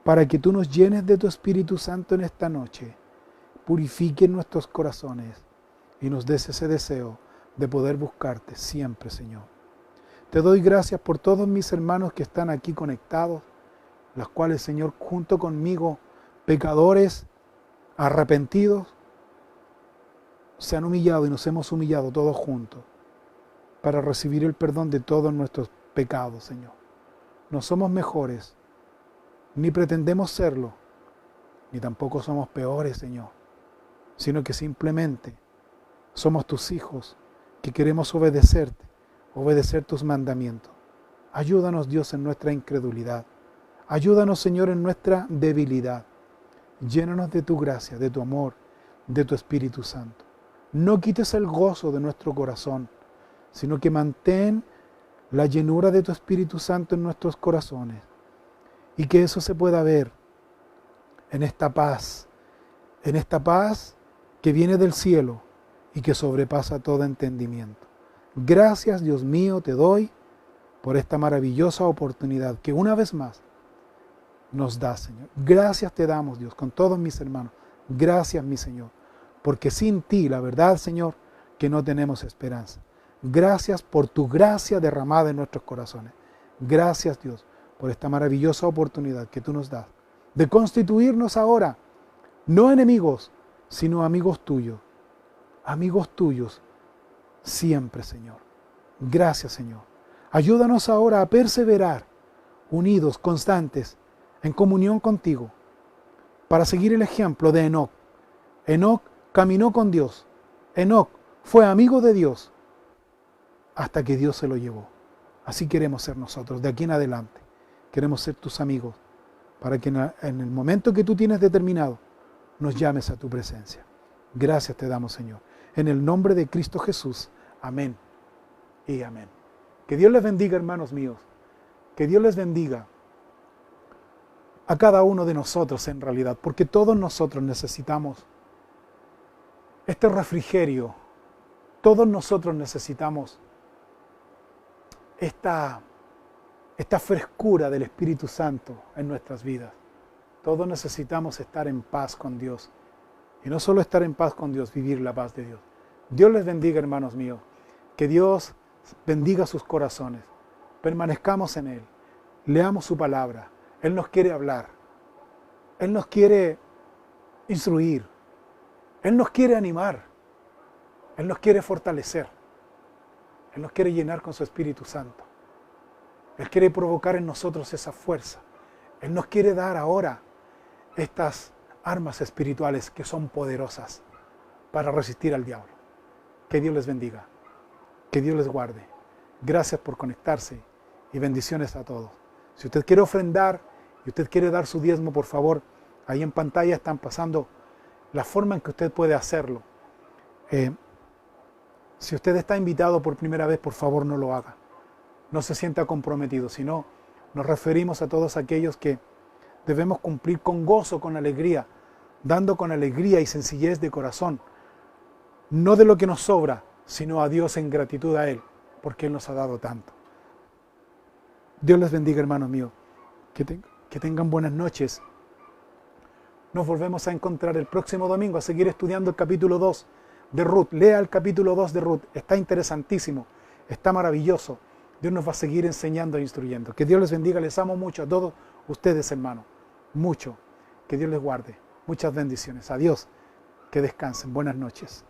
para que tú nos llenes de tu Espíritu Santo en esta noche, purifique nuestros corazones y nos des ese deseo de poder buscarte siempre, Señor. Te doy gracias por todos mis hermanos que están aquí conectados, los cuales, Señor, junto conmigo, pecadores, arrepentidos, se han humillado y nos hemos humillado todos juntos para recibir el perdón de todos nuestros pecados, Señor. No somos mejores, ni pretendemos serlo, ni tampoco somos peores, Señor, sino que simplemente somos tus hijos que queremos obedecerte, obedecer tus mandamientos. Ayúdanos, Dios, en nuestra incredulidad. Ayúdanos, Señor, en nuestra debilidad. Llénanos de tu gracia, de tu amor, de tu Espíritu Santo. No quites el gozo de nuestro corazón, sino que mantén la llenura de tu Espíritu Santo en nuestros corazones. Y que eso se pueda ver en esta paz que viene del cielo y que sobrepasa todo entendimiento. Gracias, Dios mío, te doy por esta maravillosa oportunidad que una vez más nos da, Señor. Gracias te damos, Dios, con todos mis hermanos. Gracias, mi Señor, porque sin ti, la verdad, Señor, que no tenemos esperanza. Gracias por tu gracia derramada en nuestros corazones. Gracias, Dios, por esta maravillosa oportunidad que tú nos das de constituirnos ahora, no enemigos, sino amigos tuyos siempre, Señor. Gracias, Señor. Ayúdanos ahora a perseverar, unidos, constantes, en comunión contigo, para seguir el ejemplo de Enoc. Enoc caminó con Dios. Enoc fue amigo de Dios hasta que Dios se lo llevó. Así queremos ser nosotros, de aquí en adelante. Queremos ser tus amigos, para que en el momento que tú tienes determinado, nos llames a tu presencia. Gracias te damos, Señor. En el nombre de Cristo Jesús. Amén y amén. Que Dios les bendiga, hermanos míos. Que Dios les bendiga a cada uno de nosotros en realidad, porque todos nosotros necesitamos este refrigerio. Todos nosotros necesitamos esta frescura del Espíritu Santo en nuestras vidas. Todos necesitamos estar en paz con Dios. Y no solo estar en paz con Dios, vivir la paz de Dios. Dios les bendiga, hermanos míos. Que Dios bendiga sus corazones. Permanezcamos en Él. Leamos su palabra. Él nos quiere hablar. Él nos quiere instruir. Él nos quiere animar. Él nos quiere fortalecer. Él nos quiere llenar con su Espíritu Santo. Él quiere provocar en nosotros esa fuerza. Él nos quiere dar ahora estas armas espirituales que son poderosas para resistir al diablo. Que Dios les bendiga. Que Dios les guarde. Gracias por conectarse y bendiciones a todos. Si usted quiere ofrendar y usted quiere dar su diezmo, por favor, ahí en pantalla están pasando la forma en que usted puede hacerlo. Si usted está invitado por primera vez, por favor no lo haga. No se sienta comprometido, sino nos referimos a todos aquellos que debemos cumplir con gozo, con alegría, dando con alegría y sencillez de corazón, no de lo que nos sobra, sino a Dios en gratitud a Él, porque Él nos ha dado tanto. Dios les bendiga, hermanos míos, que tengan buenas noches. Nos volvemos a encontrar el próximo domingo a seguir estudiando el capítulo 2 de Ruth. Lea el capítulo 2 de Ruth, está interesantísimo, está maravilloso. Dios nos va a seguir enseñando e instruyendo. Que Dios les bendiga, les amo mucho a todos ustedes, hermanos, mucho. Que Dios les guarde, muchas bendiciones. Adiós, que descansen, buenas noches.